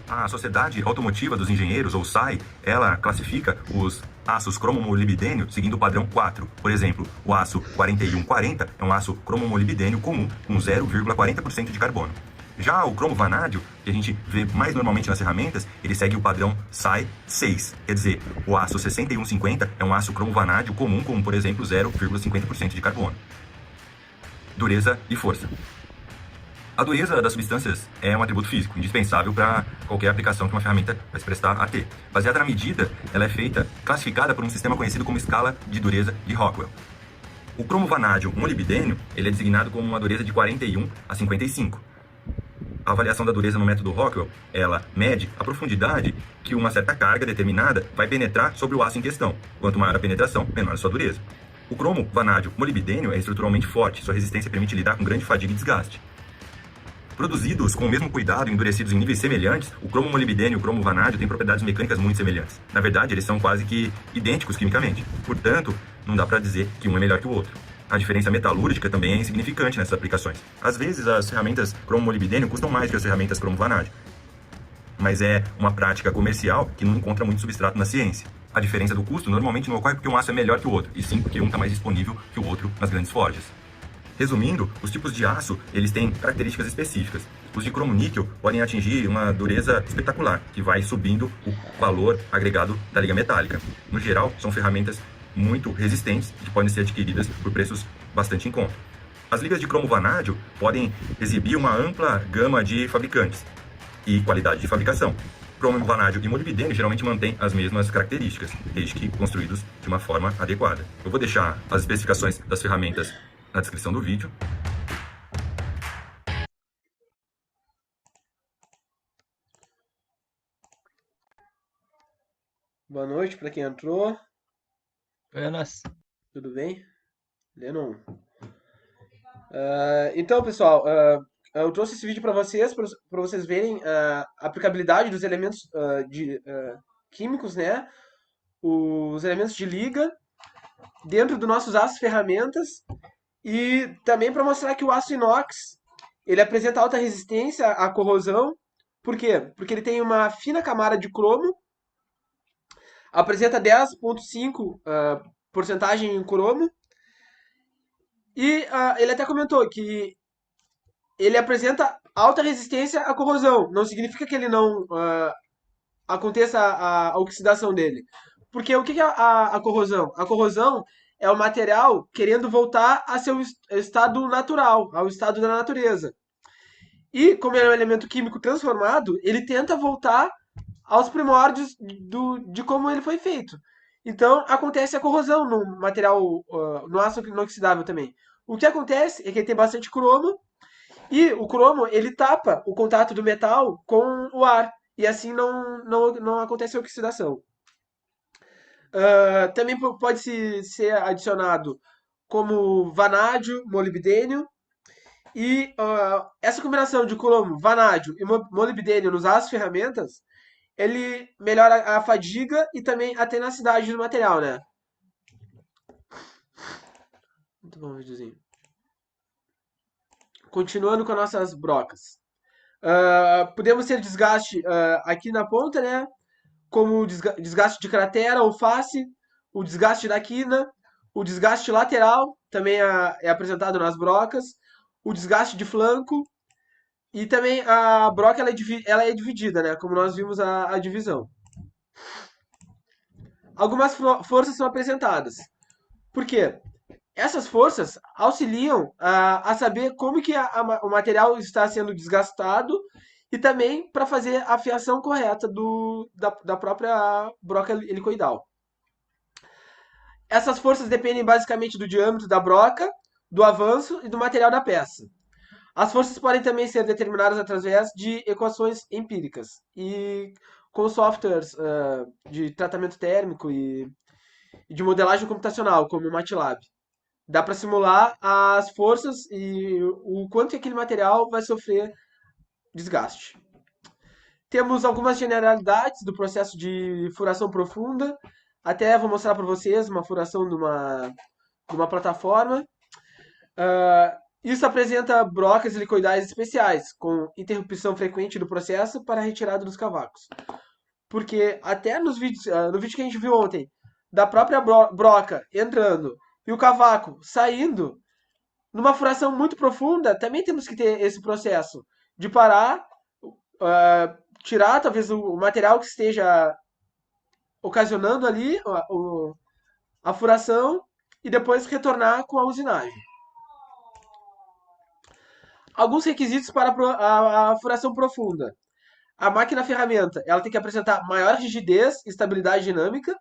A Sociedade Automotiva dos Engenheiros, ou SAE, ela classifica os aços cromo-molibdênio seguindo o padrão 4. Por exemplo, o aço 4140 é um aço cromo-molibdênio comum com 0,40% de carbono. Já o cromo-vanádio, que a gente vê mais normalmente nas ferramentas, ele segue o padrão SAE 6. Quer dizer, o aço 6150 é um aço cromo-vanádio comum com, por exemplo, 0,50% de carbono. Dureza e força. A dureza das substâncias é um atributo físico, indispensável para qualquer aplicação que uma ferramenta vai se prestar a ter. Baseada na medida, ela é classificada por um sistema conhecido como escala de dureza de Rockwell. O cromo-vanádio molibdênio, ele é designado como uma dureza de 41 a 55. A avaliação da dureza no método Rockwell, ela mede a profundidade que uma certa carga determinada vai penetrar sobre o aço em questão. Quanto maior a penetração, menor a sua dureza. O cromo-vanádio molibdênio é estruturalmente forte, sua resistência permite lidar com grande fadiga e desgaste. Produzidos com o mesmo cuidado e endurecidos em níveis semelhantes, o cromo-molibdênio e o cromo-vanádio têm propriedades mecânicas muito semelhantes. Na verdade, eles são quase que idênticos quimicamente. Portanto, não dá para dizer que um é melhor que o outro. A diferença metalúrgica também é insignificante nessas aplicações. Às vezes, as ferramentas cromo-molibdênio custam mais que as ferramentas cromo-vanádio. Mas é uma prática comercial que não encontra muito substrato na ciência. A diferença do custo normalmente não ocorre porque um aço é melhor que o outro, e sim porque um está mais disponível que o outro nas grandes forjas. Resumindo, os tipos de aço, eles têm características específicas. Os de cromo-níquel podem atingir uma dureza espetacular, que vai subindo o valor agregado da liga metálica. No geral, são ferramentas muito resistentes e que podem ser adquiridas por preços bastante em conta. As ligas de cromo-vanádio podem exibir uma ampla gama de fabricantes e qualidade de fabricação. Cromo-vanádio e molibdênio geralmente mantêm as mesmas características, desde que construídos de uma forma adequada. Eu vou deixar as especificações das ferramentas na descrição do vídeo. Boa noite para quem entrou. Buenas. Tudo bem? Lennon. Então, pessoal, eu trouxe esse vídeo para vocês verem a aplicabilidade dos elementos químicos, né? Os elementos de liga dentro dos nossos aços ferramentas. E também para mostrar que o aço inox, ele apresenta alta resistência à corrosão. Por quê? Porque ele tem uma fina camada de cromo, apresenta 10,5% porcentagem em cromo, e ele até comentou que ele apresenta alta resistência à corrosão. Não significa que ele não aconteça a oxidação dele. Porque o que é a corrosão? A corrosão é o material querendo voltar a seu estado natural, ao estado da natureza. E, como ele é um elemento químico transformado, ele tenta voltar aos primórdios de como ele foi feito. Então, acontece a corrosão no material, no aço inoxidável também. O que acontece é que ele tem bastante cromo, e o cromo ele tapa o contato do metal com o ar, e assim não acontece a oxidação. Também pode ser adicionado como vanádio, molibdênio, e essa combinação de cromo, vanádio e molibdênio nos aços ferramentas, ele melhora a fadiga e também a tenacidade do material, né? Muito bom o videozinho. Continuando com as nossas brocas. Podemos ter desgaste aqui na ponta, né? Como o desgaste de cratera ou face, o desgaste da quina, o desgaste lateral, também é apresentado nas brocas, o desgaste de flanco, e também a broca ela é dividida, né? Como nós vimos a divisão. Algumas forças são apresentadas. Por quê? Essas forças auxiliam a saber como que o material está sendo desgastado, e também para fazer a fiação correta da própria broca helicoidal. Essas forças dependem basicamente do diâmetro da broca, do avanço e do material da peça. As forças podem também ser determinadas através de equações empíricas e com softwares de tratamento térmico e de modelagem computacional, como o MATLAB. Dá para simular as forças e o quanto que aquele material vai sofrer desgaste. Temos algumas generalidades do processo de furação profunda, Até vou mostrar para vocês uma furação de uma plataforma. Isso apresenta brocas helicoidais especiais, com interrupção frequente do processo para a retirada dos cavacos. Porque até nos vídeos, no vídeo que a gente viu ontem, da própria broca entrando e o cavaco saindo, numa furação muito profunda, também temos que ter esse processo de parar, tirar talvez o material que esteja ocasionando ali a furação e depois retornar com a usinagem. Alguns requisitos para a furação profunda. A máquina ferramenta, ela tem que apresentar maior rigidez e estabilidade dinâmica,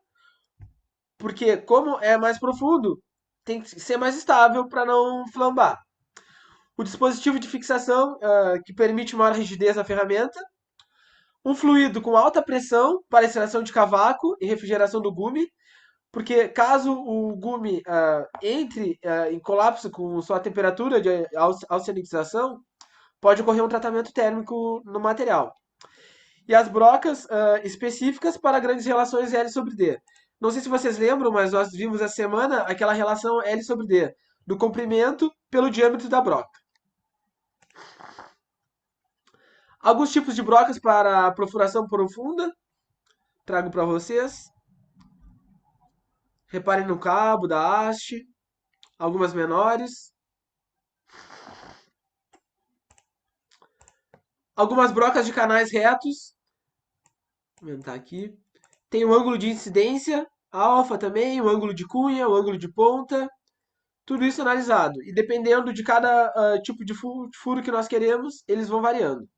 porque como é mais profundo, tem que ser mais estável para não flambar. O dispositivo de fixação, que permite maior rigidez na ferramenta. Um fluido com alta pressão para extração de cavaco e refrigeração do gume, porque caso o gume entre em colapso com sua temperatura de alcalinização, pode ocorrer um tratamento térmico no material. E as brocas específicas para grandes relações L sobre D. Não sei se vocês lembram, mas nós vimos essa semana aquela relação L sobre D, do comprimento pelo diâmetro da broca. Alguns tipos de brocas para perfuração profunda, trago para vocês. Reparem no cabo da haste, algumas menores. Algumas brocas de canais retos. Vou aumentar aqui. Tem o ângulo de incidência, alfa também, o ângulo de cunha, o ângulo de ponta. Tudo isso analisado. E dependendo de cada tipo de furo que nós queremos, eles vão variando.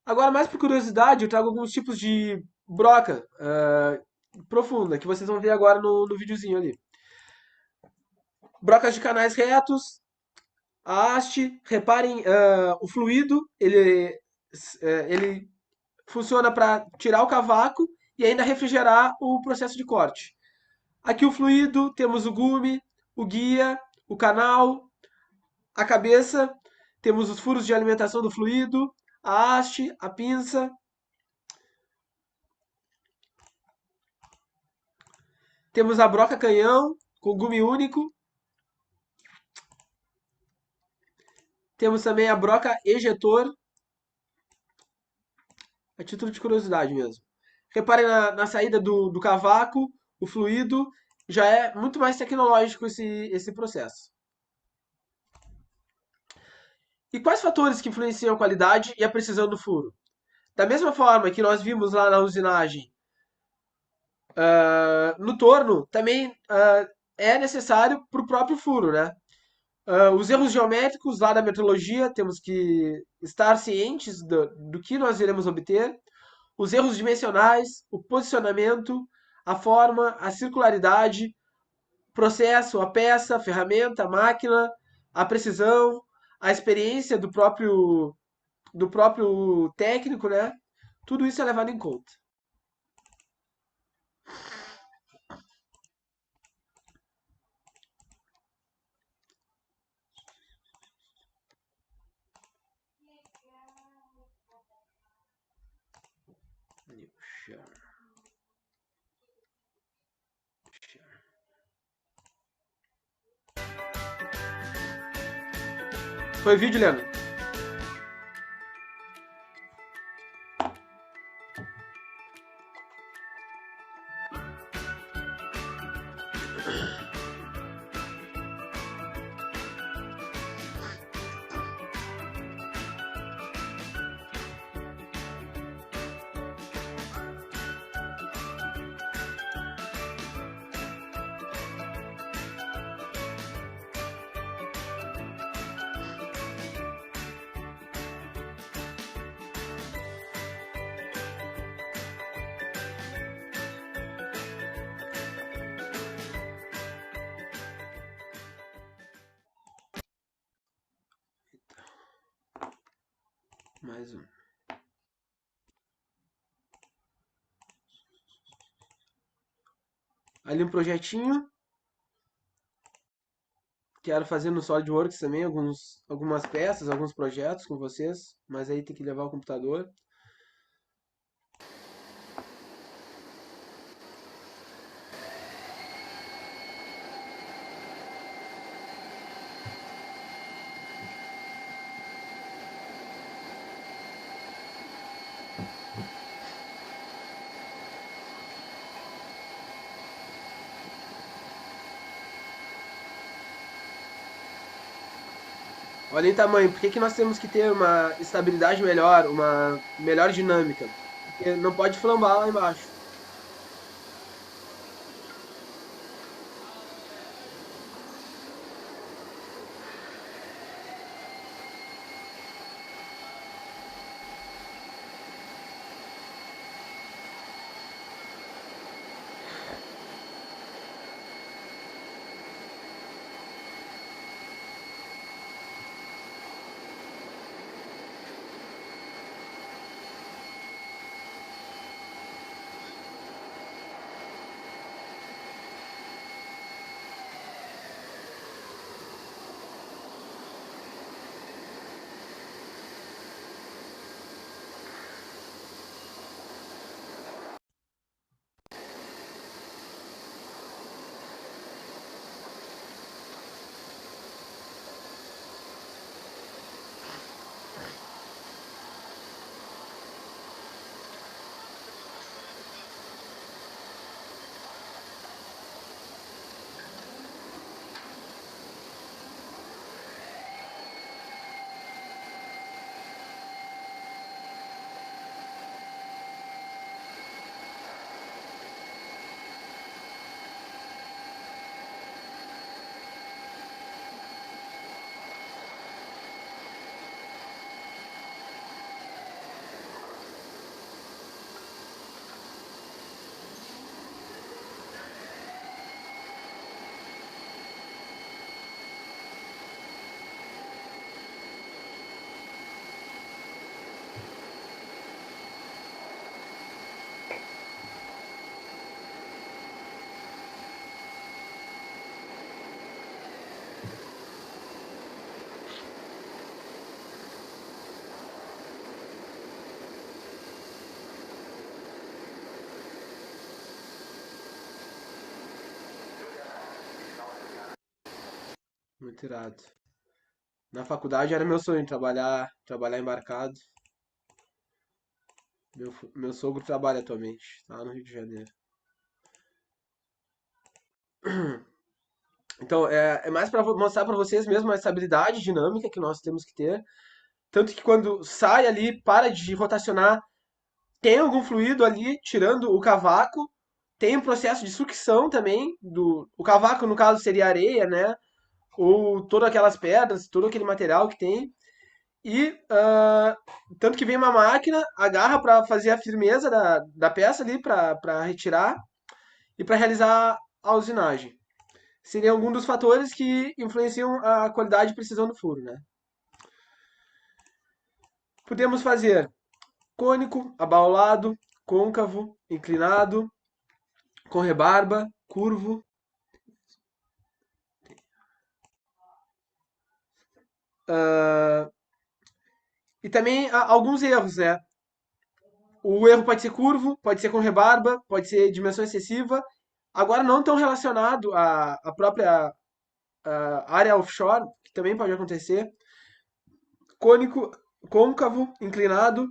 Agora, mais por curiosidade, eu trago alguns tipos de broca profunda, que vocês vão ver agora no videozinho ali. Brocas de canais retos, a haste, reparem, o fluido, ele funciona para tirar o cavaco e ainda refrigerar o processo de corte. Aqui o fluido, temos o gume, o guia, o canal, a cabeça, temos os furos de alimentação do fluido, a haste, a pinça. Temos a broca canhão, com gume único. Temos também a broca ejetor. A título de curiosidade mesmo. Reparem na saída do cavaco, o fluido. Já é muito mais tecnológico esse processo. E quais fatores que influenciam a qualidade e a precisão do furo? Da mesma forma que nós vimos lá na usinagem, no torno, também é necessário para o próprio furo, né? Os erros geométricos lá da metrologia, temos que estar cientes do que nós iremos obter. Os erros dimensionais, o posicionamento, a forma, a circularidade, processo, a peça, a ferramenta, a máquina, a precisão, a experiência do próprio técnico, né? Tudo isso é levado em conta. Foi vídeo, Leandro? Mais um. Ali um projetinho. Quero fazer no SolidWorks também algumas peças, alguns projetos com vocês, mas aí tem que levar o computador. Olha em tamanho, por que que nós temos que ter uma estabilidade melhor, uma melhor dinâmica? Porque não pode flambar lá embaixo. Muito irado. Na faculdade era meu sonho trabalhar embarcado. Meu sogro trabalha atualmente, tá lá no Rio de Janeiro. Então, é mais para mostrar para vocês mesmo a estabilidade dinâmica que nós temos que ter. Tanto que quando sai ali, para de rotacionar, tem algum fluido ali, tirando o cavaco. Tem um processo de sucção também. O cavaco, no caso, seria areia, né? Ou todas aquelas pedras, todo aquele material que tem. E tanto que vem uma máquina, agarra para fazer a firmeza da peça ali, para retirar e para realizar a usinagem. Seria algum dos fatores que influenciam a qualidade e precisão do furo, né? Podemos fazer cônico, abaulado, côncavo, inclinado, com rebarba, curvo. E também alguns erros, né? O erro pode ser curvo, pode ser com rebarba, pode ser dimensão excessiva. Agora, não tão relacionado à própria área offshore, que também pode acontecer. Cônico, côncavo, inclinado,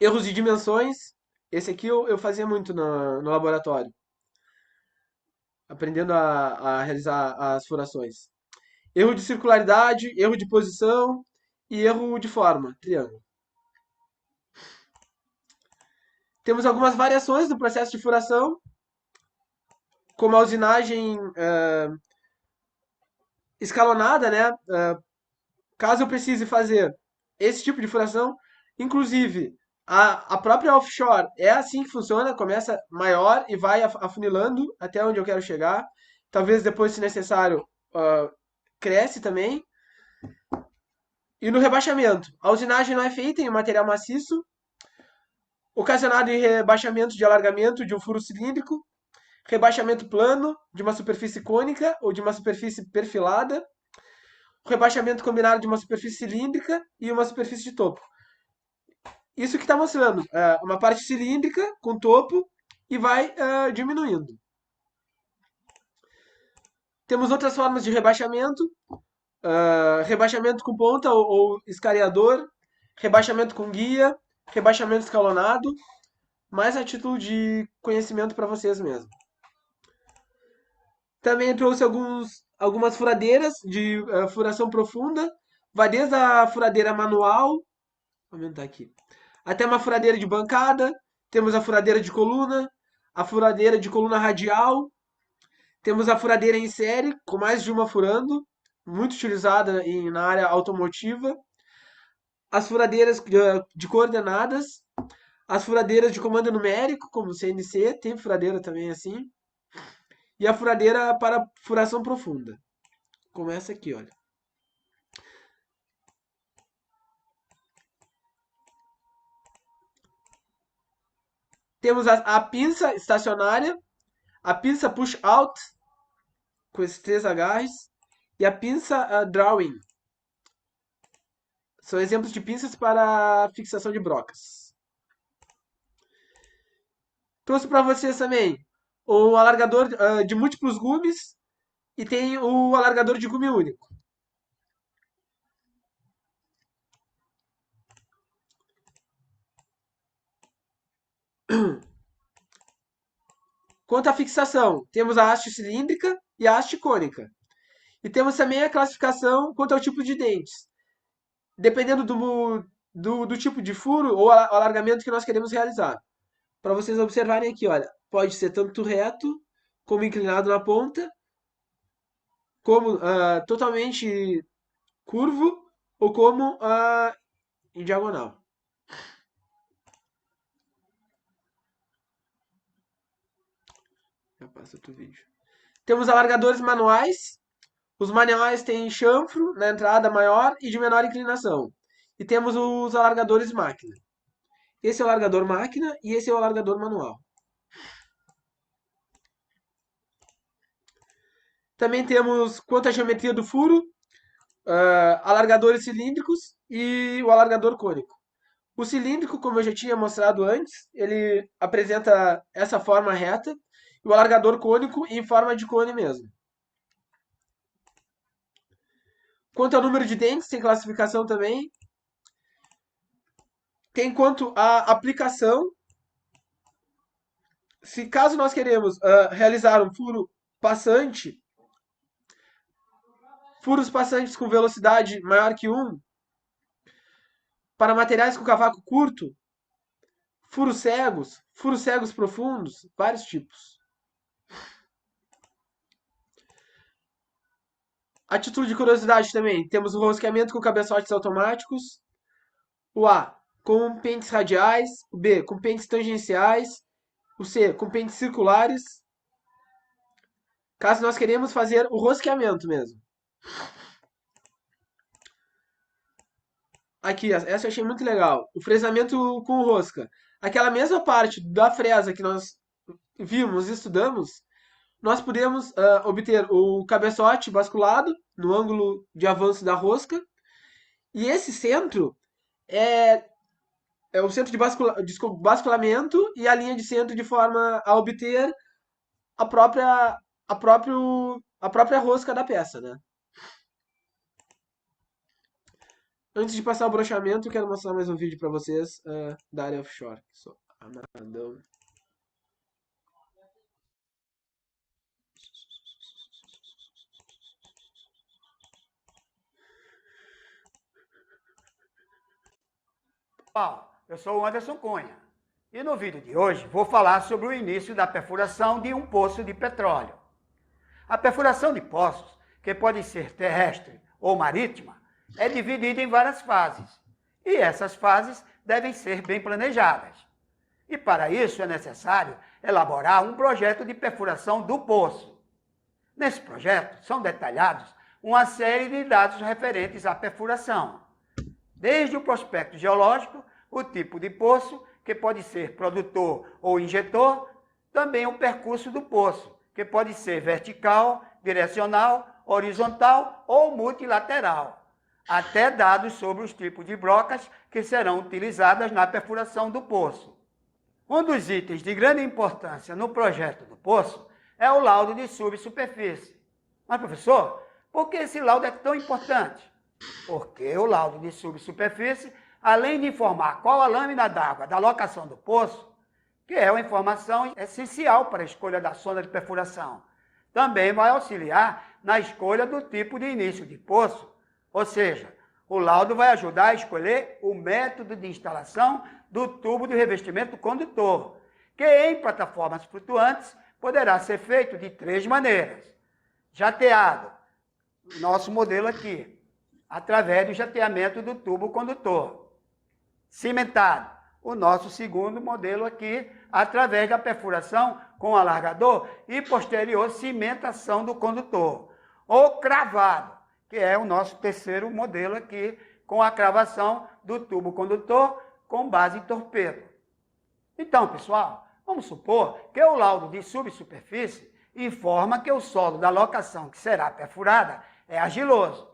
erros de dimensões. Esse aqui eu fazia muito no laboratório, aprendendo a realizar as furações. Erro de circularidade, erro de posição e erro de forma, triângulo. Temos algumas variações do processo de furação, como a usinagem escalonada, né? Caso eu precise fazer esse tipo de furação, inclusive a própria offshore é assim que funciona, começa maior e vai afunilando até onde eu quero chegar. Talvez depois, se necessário, cresce também. E no rebaixamento, a usinagem não é feita em material maciço, ocasionado em rebaixamento de alargamento de um furo cilíndrico, rebaixamento plano de uma superfície cônica ou de uma superfície perfilada, rebaixamento combinado de uma superfície cilíndrica e uma superfície de topo. Isso que está mostrando uma parte cilíndrica com topo e vai diminuindo. Temos outras formas de rebaixamento, rebaixamento com ponta ou escariador, rebaixamento com guia, rebaixamento escalonado, mais a título de conhecimento para vocês mesmo. Também trouxe algumas furadeiras de furação profunda, vai desde a furadeira manual, vou aumentar aqui, até uma furadeira de bancada, temos a furadeira de coluna, a furadeira de coluna radial, temos a furadeira em série, com mais de uma furando, muito utilizada na área automotiva, as furadeiras de coordenadas, as furadeiras de comando numérico, como o CNC, tem furadeira também assim, e a furadeira para furação profunda, como essa aqui, olha. Temos a pinça estacionária, a pinça push-out, com esses 3 agarres, e a pinça drawing. São exemplos de pinças para fixação de brocas. Trouxe para vocês também o alargador de múltiplos gumes e tem o alargador de gume único. Quanto à fixação, temos a haste cilíndrica e a haste cônica. E temos também a classificação quanto ao tipo de dentes. Dependendo do tipo de furo ou alargamento que nós queremos realizar. Para vocês observarem aqui, olha, pode ser tanto reto, como inclinado na ponta, como totalmente curvo, ou como em diagonal. Já passa outro vídeo. Temos alargadores manuais. Os manuais têm chanfro na entrada maior e de menor inclinação. E temos os alargadores máquina. Esse é o alargador máquina e esse é o alargador manual. Também temos, quanto à geometria do furo, alargadores cilíndricos e o alargador cônico. O cilíndrico, como eu já tinha mostrado antes, ele apresenta essa forma reta, e o alargador cônico em forma de cone mesmo. Quanto ao número de dentes, tem classificação também. Tem quanto à aplicação. Se caso nós queremos realizar um furo passante, furos passantes com velocidade maior que 1, para materiais com cavaco curto, furos cegos profundos, vários tipos. A título de curiosidade também, temos o rosqueamento com cabeçotes automáticos, o A com pentes radiais, o B com pentes tangenciais, o C com pentes circulares, caso nós queremos fazer o rosqueamento mesmo. Aqui, essa eu achei muito legal, o fresamento com rosca. Aquela mesma parte da fresa que nós vimos e estudamos, nós podemos obter o cabeçote basculado no ângulo de avanço da rosca. E esse centro é o centro de basculamento e a linha de centro de forma a obter a própria rosca da peça, né? Antes de passar o brochamento, eu quero mostrar mais um vídeo para vocês da área offshore. Sou amadão. Eu sou o Anderson Cunha e no vídeo de hoje vou falar sobre o início da perfuração de um poço de petróleo. A perfuração de poços, que pode ser terrestre ou marítima, é dividida em várias fases e essas fases devem ser bem planejadas. E para isso é necessário elaborar um projeto de perfuração do poço. Nesse projeto são detalhados uma série de dados referentes à perfuração. Desde o prospecto geológico, o tipo de poço, que pode ser produtor ou injetor, também o percurso do poço, que pode ser vertical, direcional, horizontal ou multilateral, até dados sobre os tipos de brocas que serão utilizadas na perfuração do poço. Um dos itens de grande importância no projeto do poço é o laudo de subsuperfície. Mas, professor, por que esse laudo é tão importante? Porque o laudo de subsuperfície, além de informar qual a lâmina d'água da locação do poço, que é uma informação essencial para a escolha da sonda de perfuração, também vai auxiliar na escolha do tipo de início de poço. Ou seja, o laudo vai ajudar a escolher o método de instalação do tubo de revestimento condutor, que em plataformas flutuantes poderá ser feito de 3 maneiras. Jateado, nosso modelo aqui, através do jateamento do tubo condutor. Cimentado, o nosso segundo modelo aqui, através da perfuração com alargador e posterior cimentação do condutor. Ou cravado, que é o nosso terceiro modelo aqui, com a cravação do tubo condutor com base em torpedo. Então, pessoal, vamos supor que o laudo de subsuperfície informa que o solo da locação que será perfurada é argiloso.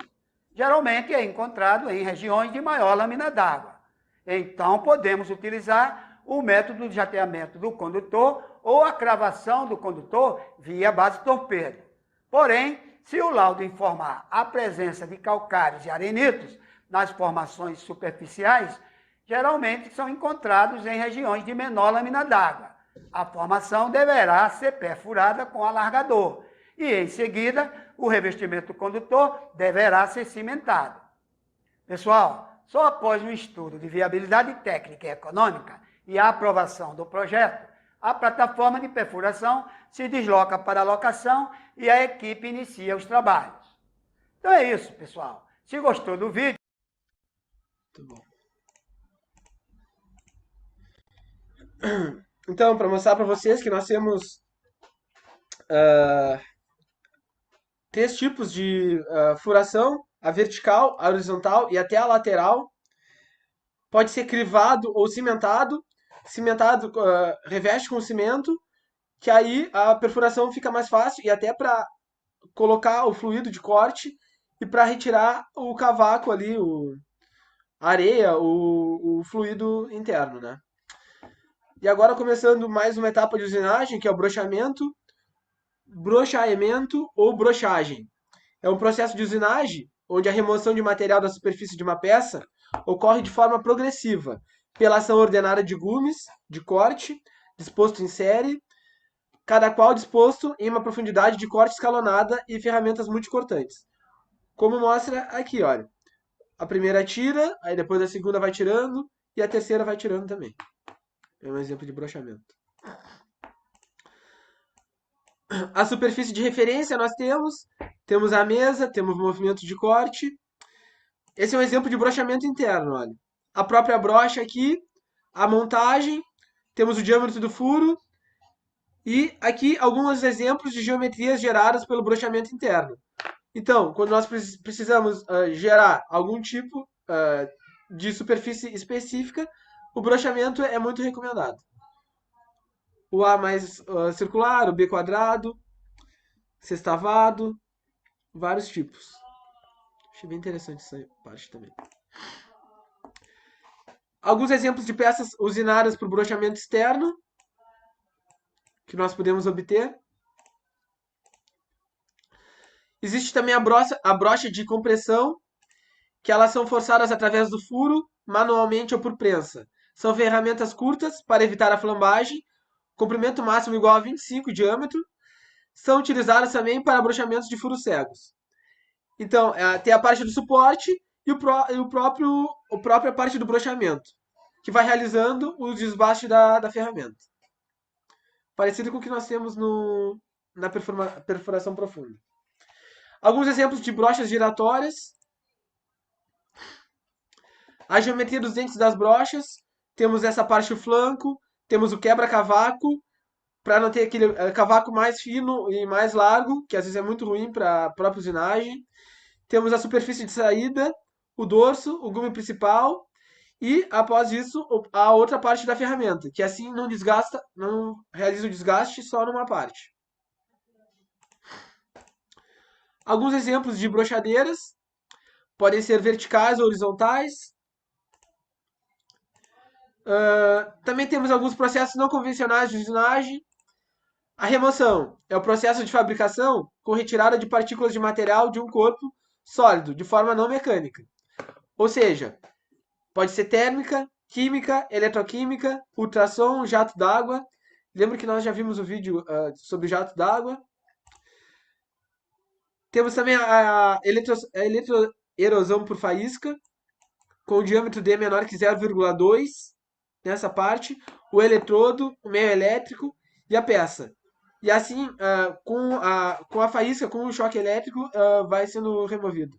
Geralmente é encontrado em regiões de maior lâmina d'água. Então, podemos utilizar o método de jateamento do condutor ou a cravação do condutor via base torpedo. Porém, se o laudo informar a presença de calcários e arenitos nas formações superficiais, geralmente são encontrados em regiões de menor lâmina d'água. A formação deverá ser perfurada com alargador e, em seguida, o revestimento condutor deverá ser cimentado. Pessoal, só após um estudo de viabilidade técnica e econômica e a aprovação do projeto, a plataforma de perfuração se desloca para a locação e a equipe inicia os trabalhos. Então é isso, pessoal. Se gostou do vídeo... Muito bom. Então, para mostrar para vocês que nós temos 3 tipos de furação, a vertical, a horizontal e até a lateral. Pode ser crivado ou cimentado. Cimentado reveste com cimento, que aí a perfuração fica mais fácil e até para colocar o fluido de corte e para retirar o cavaco ali, a areia, o fluido interno, né? E agora começando mais uma etapa de usinagem, que é o broxamento, broxaemento ou brochagem. É um processo de usinagem onde a remoção de material da superfície de uma peça ocorre de forma progressiva, pela ação ordenada de gumes de corte, disposto em série, cada qual disposto em uma profundidade de corte escalonada e ferramentas multicortantes. Como mostra aqui, olha. A primeira tira, aí depois a segunda vai tirando e a terceira vai tirando também. É um exemplo de broxamento. A superfície de referência nós temos a mesa, temos o movimento de corte. Esse é um exemplo de broxamento interno, olha. A própria brocha aqui, a montagem, temos o diâmetro do furo e aqui alguns exemplos de geometrias geradas pelo broxamento interno. Então, quando nós precisamos gerar algum tipo de superfície específica, o broxamento é muito recomendado. O A mais circular, o B quadrado, sextavado, vários tipos. Achei bem interessante essa parte também. Alguns exemplos de peças usinadas para o broxamento externo que nós podemos obter. Existe também a brocha de compressão, que elas são forçadas através do furo, manualmente ou por prensa. São ferramentas curtas para evitar a flambagem, comprimento máximo igual a 25 de diâmetro. São utilizadas também para brochamentos de furos cegos. Então, tem a parte do suporte e a própria parte do brochamento, que vai realizando o desbaste da ferramenta. Parecido com o que nós temos na perfuração profunda. Alguns exemplos de brochas giratórias. A geometria dos dentes das brochas. Temos essa parte do flanco. Temos o quebra-cavaco, para não ter aquele cavaco mais fino e mais largo, que às vezes é muito ruim para a própria usinagem. Temos a superfície de saída, o dorso, o gume principal e, após isso, a outra parte da ferramenta, que assim não realiza o desgaste só numa parte. Alguns exemplos de brochadeiras podem ser verticais ou horizontais. Também temos alguns processos não convencionais de usinagem. A remoção é o processo de fabricação com retirada de partículas de material de um corpo sólido, de forma não mecânica. Ou seja, pode ser térmica, química, eletroquímica, ultrassom, jato d'água. Lembra que nós já vimos o vídeo sobre o jato d'água? Temos também a eletroerosão por faísca, com o diâmetro D menor que 0,2 nessa parte, o eletrodo, o meio elétrico e a peça. E assim, com a faísca, com o choque elétrico, vai sendo removido.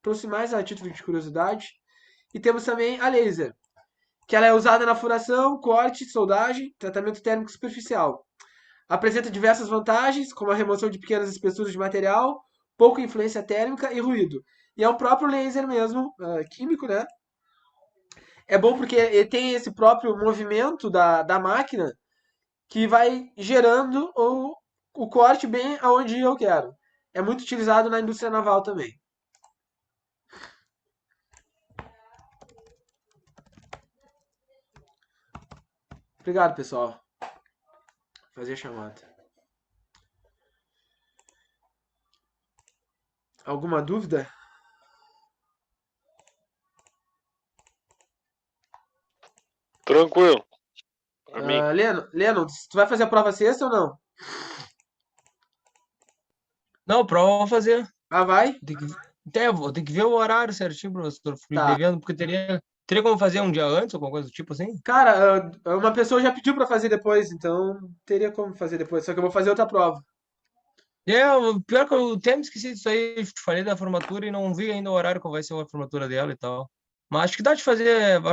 Trouxe mais a título de curiosidade. E temos também a laser, que ela é usada na furação, corte, soldagem, tratamento térmico superficial. Apresenta diversas vantagens, como a remoção de pequenas espessuras de material, pouca influência térmica e ruído. E é o próprio laser mesmo, químico, né? É bom porque ele tem esse próprio movimento da máquina que vai gerando o corte bem aonde eu quero. É muito utilizado na indústria naval também. Obrigado, pessoal. Vou fazer a chamada. Alguma dúvida? Tranquilo. Pra mim. Lennon, tu vai fazer a prova sexta ou não? Não, prova eu vou fazer. Ah, vai? Vou ter que ver o horário certinho, professor. Fui Tá. devendo, porque teria como fazer um dia antes, alguma coisa do tipo assim? Cara, uma pessoa já pediu pra fazer depois, então teria como fazer depois. Só que eu vou fazer outra prova. O pior que eu até me esqueci disso aí, te falei da formatura e não vi ainda o horário que vai ser a formatura dela e tal. Mas acho que dá de fazer, acho